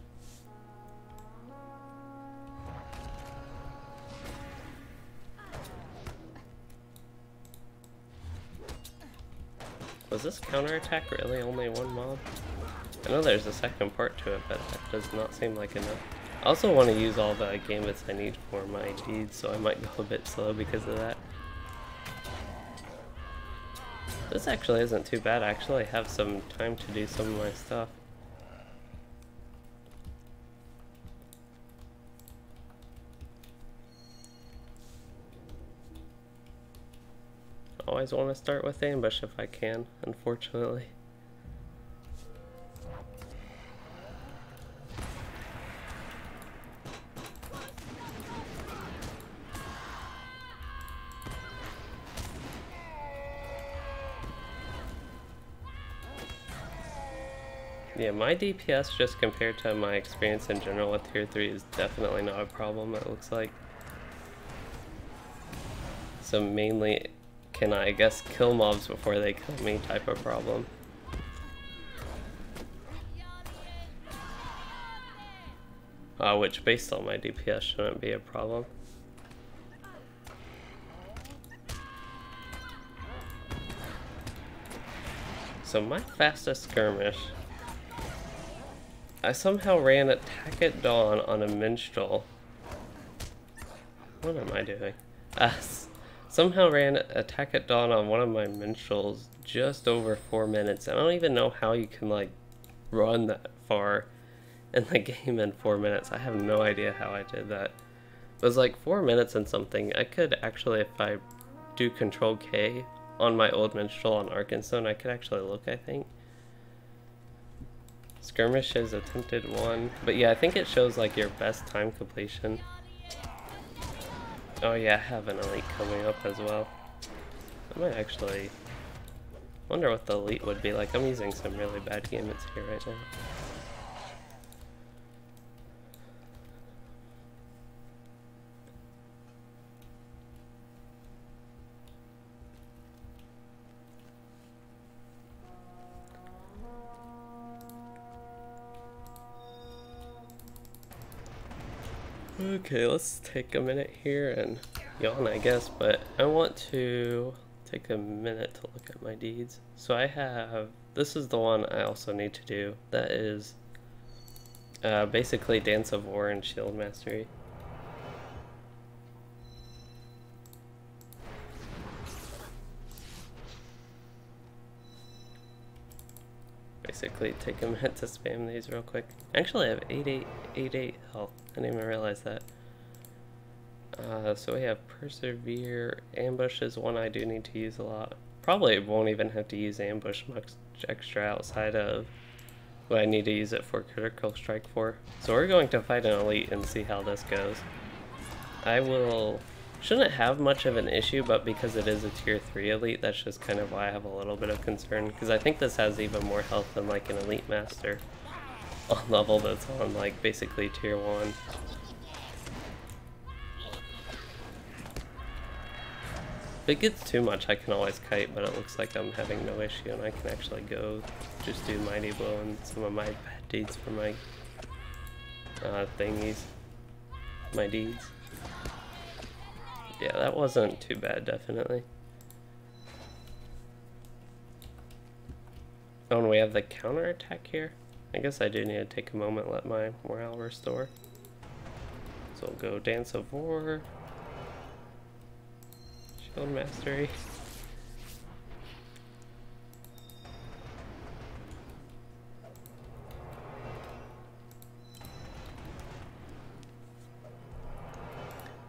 Was this counterattack really only one mob? I know there's a second part to it, but that does not seem like enough. I also want to use all the gambits I need for my deeds, so I might go a bit slow because of that. This actually isn't too bad. I actually have some time to do some of my stuff. Always want to start with ambush if I can, unfortunately. Yeah, my DPS just compared to my experience in general with tier 3 is definitely not a problem, it looks like. So mainly, can I guess kill mobs before they kill me type of problem. Which based on my DPS shouldn't be a problem. So my fastest skirmish, I somehow ran Attack at Dawn on a Minstrel. What am I doing? Somehow ran Attack at Dawn on one of my Minstrels just over 4 minutes. I don't even know how you can like run that far in the game in 4 minutes. I have no idea how I did that. It was like 4 minutes and something. I could actually, if I do Control K on my old Minstrel on Arkenstone, I could actually look, I think. Skirmishes attempted 1, but yeah, I think it shows like your best time completion. Oh yeah, I have an elite coming up as well. I might actually wonder what the elite would be like. I'm using some really bad gambits here right now. Okay, let's take a minute here and yawn, I guess, but I want to take a minute to look at my deeds. So I have, this is the one I also need to do. That is basically Dance of War and Shield Mastery. Basically take a minute to spam these real quick. Actually I have 88 health. I didn't even realize that. So we have Persevere. Ambush is one I do need to use a lot. Probably won't even have to use Ambush much extra outside of what I need to use it for Critical Strike for. So we're going to fight an Elite and see how this goes. Shouldn't have much of an issue, but because it is a tier 3 elite, that's just kind of why I have a little bit of concern, because I think this has even more health than like an elite master on level that's on like basically tier 1. If it gets too much, I can always kite, but it looks like I'm having no issue, and I can actually go just do Mighty Blow and some of my bad deeds for my thingies, my deeds. Yeah, that wasn't too bad, definitely. Oh, and we have the counter attack here. I guess I do need to take a moment and let my morale restore. So we'll go Dance of War, Shield Mastery.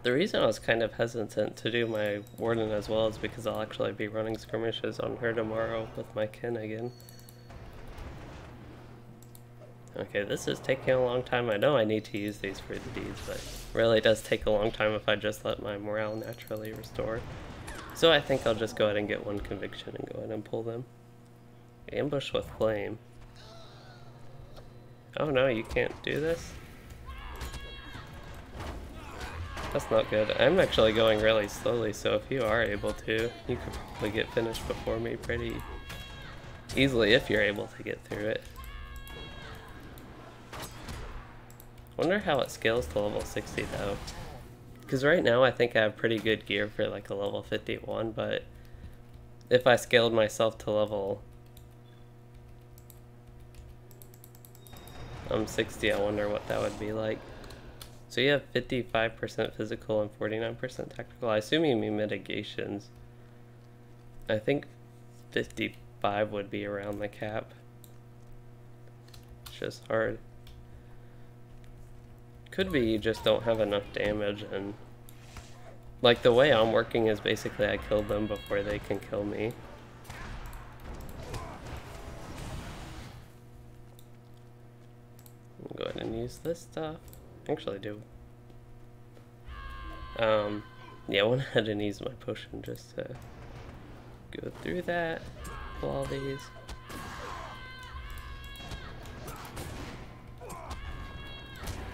The reason I was kind of hesitant to do my Warden as well is because I'll actually be running skirmishes on her tomorrow with my kin again. Okay, this is taking a long time. I know I need to use these for the deeds, but it really does take a long time if I just let my morale naturally restore. So I think I'll just go ahead and get one conviction and go ahead and pull them. Ambush with Flame. Oh no, you can't do this? That's not good. I'm actually going really slowly, so if you are able to, you could probably get finished before me pretty easily if you're able to get through it. Wonder how it scales to level 60 though. Because right now I think I have pretty good gear for like a level 51, but if I scaled myself to level 60, I wonder what that would be like. So you have 55% physical and 49% tactical. I assume you mean mitigations. I think 55 would be around the cap. It's just hard. Could be you just don't have enough damage, and like the way I'm working is basically I killed them before they can kill me. I'll go ahead and use this stuff. Actually do. Yeah, I went ahead and used my potion just to go through that, pull all these.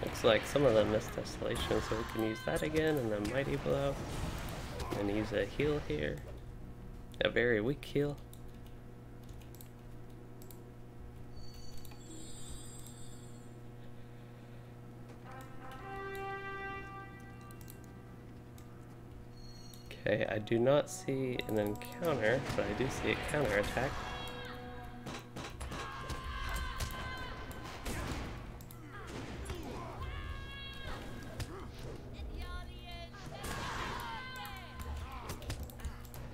Looks like some of them missed Desolation, so we can use that again, and then Mighty Blow. And use a heal here. A very weak heal. Okay, I do not see an encounter, but I do see a counter attack.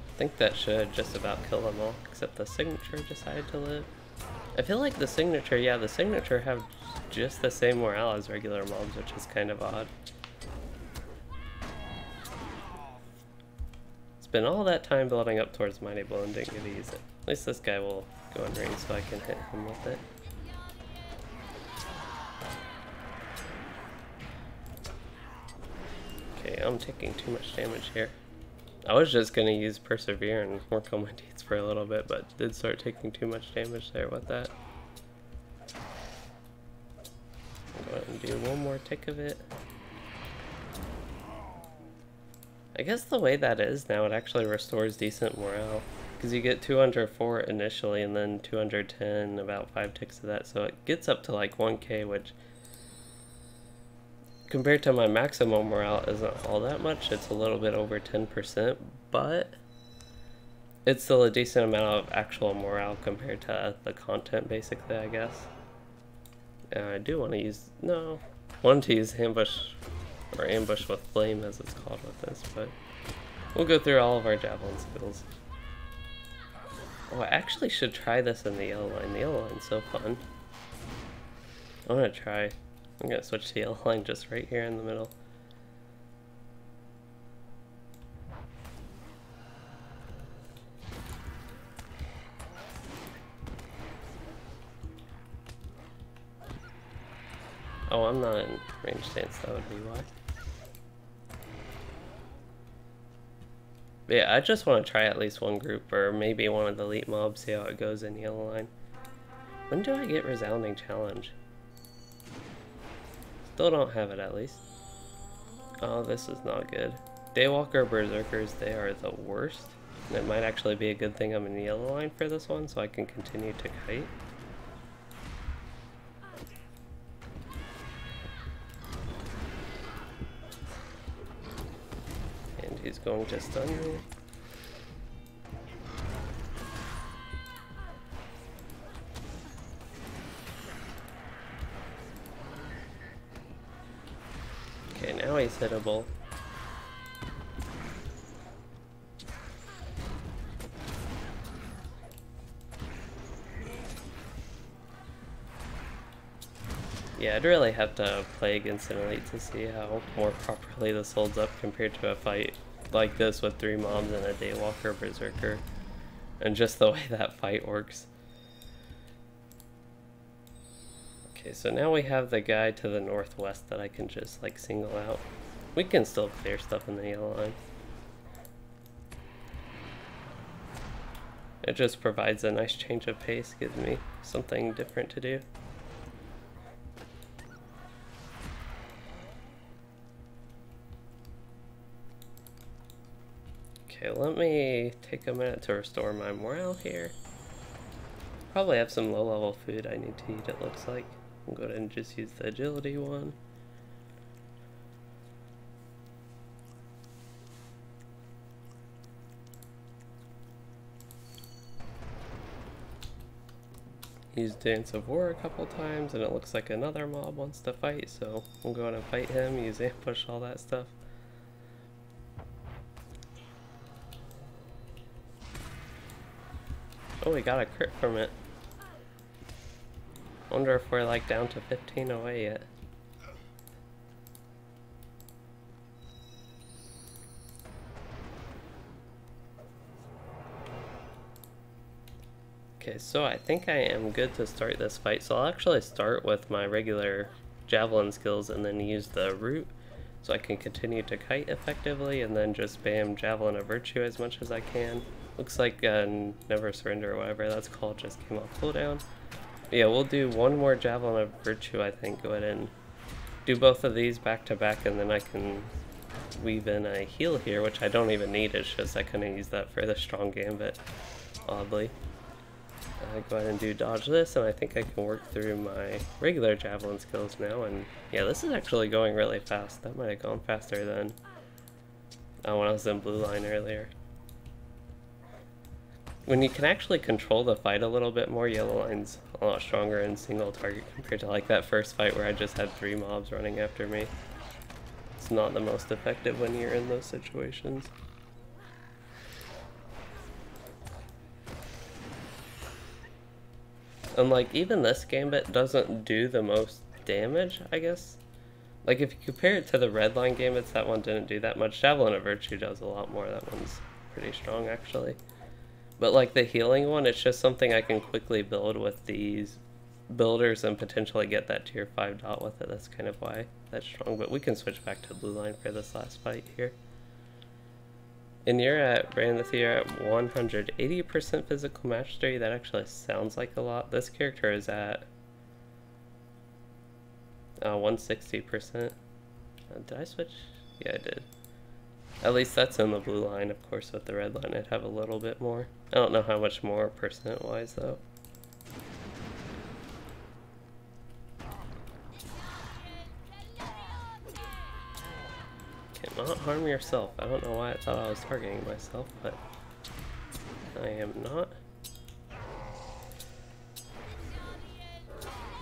I think that should just about kill them all, except the signature decided to live. I feel like the signature, yeah, the signature have just the same morale as regular mobs, which is kind of odd. It's been all that time building up towards Mighty Blow and didn't get to use it. At least this guy will go in range so I can hit him with it. Okay, I'm taking too much damage here. I was just going to use Persevere and work on my deeds for a little bit, but did start taking too much damage there with that. I'll go ahead and do one more tick of it. I guess the way that is now, it actually restores decent morale. Because you get 204 initially, and then 210, about 5 ticks of that, so it gets up to like 1k, which compared to my maximum morale isn't all that much. It's a little bit over 10%, but it's still a decent amount of actual morale compared to the content, basically, I guess. And I do want to use, wanted to use ambush, or ambush with flame as it's called with this, but we'll go through all of our javelin skills. Oh, I actually should try this in the yellow line. The yellow line's so fun. I want to try. I'm going to switch to yellow line just right here in the middle. Oh, I'm not in range stance, that would be why. But yeah, I just want to try at least one group, or maybe one of the elite mobs, see how it goes in yellow line. When do I get resounding challenge? Still don't have it, at least. Oh, this is not good. Daywalker Berserkers, they are the worst. And it might actually be a good thing I'm in the yellow line for this one, so I can continue to kite. And he's going to stun me. Okay, now he's hittable. Yeah, I'd really have to play against an elite to see how more properly this holds up compared to a fight like this with 3 mobs and a Daywalker Berserker. And just the way that fight works. Okay, so now we have the guy to the northwest that I can just like single out. We can still clear stuff in the yellow line. It just provides a nice change of pace, gives me something different to do. Okay, let me take a minute to restore my morale here. Probably have some low-level food I need to eat, it looks like. I'll go ahead and just use the agility one. Used Dance of War a couple times, and it looks like another mob wants to fight, so we'll go ahead and fight him, use ambush, all that stuff. Oh, we got a crit from it. Wonder if we're like down to 15 away yet. Okay, so I think I am good to start this fight. So I'll actually start with my regular javelin skills and then use the root so I can continue to kite effectively, and then just spam Javelin of Virtue as much as I can. Looks like Never Surrender or whatever that's called just came off cooldown. Yeah, we'll do one more Javelin of Virtue, I think. Go ahead and do both of these back to back, and then I can weave in a heal here, which I don't even need. It's just I couldn't use that for the strong gambit, oddly. Go ahead and do dodge this, and I think I can work through my regular javelin skills now. And yeah, this is actually going really fast. That might have gone faster than when I was in blue line earlier. When you can actually control the fight a little bit more, yellow line's a lot stronger in single target compared to like that first fight where I just had 3 mobs running after me. It's not the most effective when you're in those situations. And like even this gambit doesn't do the most damage, I guess. Like if you compare it to the red line gambits, that one didn't do that much. Javelin of Virtue does a lot more. That one's pretty strong actually. But like the healing one, it's just something I can quickly build with these builders and potentially get that tier 5 dot with it. That's kind of why that's strong. But we can switch back to blue line for this last fight here. And you're at, Brandith, you're at 180% physical mastery. That actually sounds like a lot. This character is at 160%. Did I switch? Yeah, I did. At least that's in the blue line. Of course, with the red line, I'd have a little bit more. I don't know how much more percent-wise, though. not harm yourself. I don't know why I thought I was targeting myself, but I am not.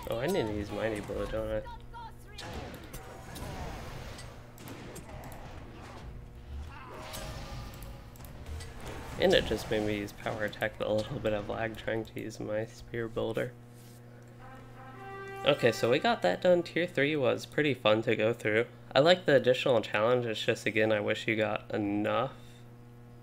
Oh, I need to use Mighty Blow, don't I? And it just made me use power attack with a little bit of lag trying to use my spear builder. Okay, so we got that done. Tier 3 was pretty fun to go through. I like the additional challenge. It's just, again, I wish you got enough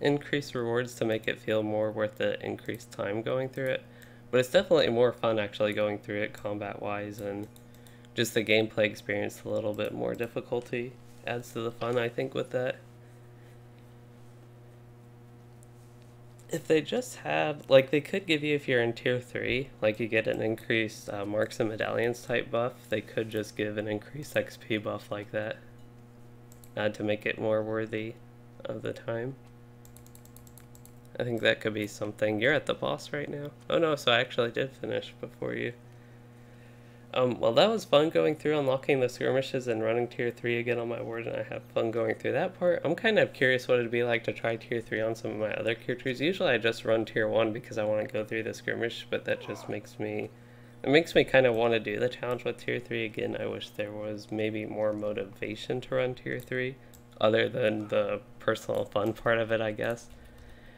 increased rewards to make it feel more worth the increased time going through it. But it's definitely more fun actually going through it combat-wise, and just the gameplay experience, a little bit more difficulty adds to the fun, I think, with that. If they just had, like, they could give you, if you're in tier 3, like you get an increased marks and medallions type buff, they could just give an increased XP buff like that to make it more worthy of the time. I think that could be something. You're at the boss right now. Oh no, so I actually did finish before you. Well, that was fun going through unlocking the skirmishes and running tier 3 again on my Warden. I have fun going through that part. I'm kind of curious what it'd be like to try tier 3 on some of my other characters. Usually I just run tier 1 because I want to go through the skirmish, but that just makes me kind of want to do the challenge with tier 3 again. I wish there was maybe more motivation to run tier 3 other than the personal fun part of it, I guess,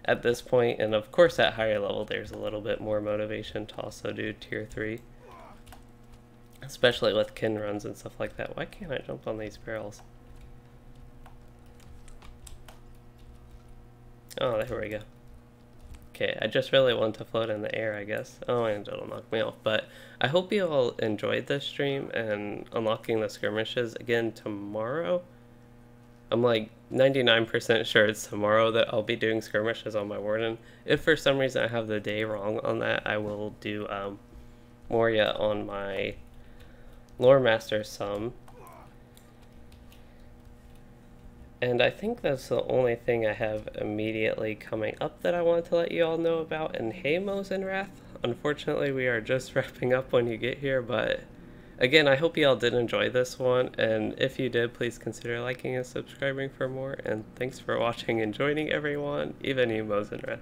at this point. And of course at higher level there's a little bit more motivation to also do tier 3. Especially with kin runs and stuff like that. Why can't I jump on these barrels? Oh, there we go. Okay, I just really want to float in the air, I guess. Oh, and it'll knock me off. But I hope you all enjoyed this stream and unlocking the skirmishes again tomorrow. I'm like 99% sure it's tomorrow that I'll be doing skirmishes on my Warden. If for some reason I have the day wrong on that, I will do more yet on my Lore Master some. And I think that's the only thing I have immediately coming up that I wanted to let you all know about. And hey, Mo's and Wrath, unfortunately we are just wrapping up when you get here, but again, I hope you all did enjoy this one, and if you did, please consider liking and subscribing for more, and thanks for watching and joining, everyone, even you, Mo's and Wrath.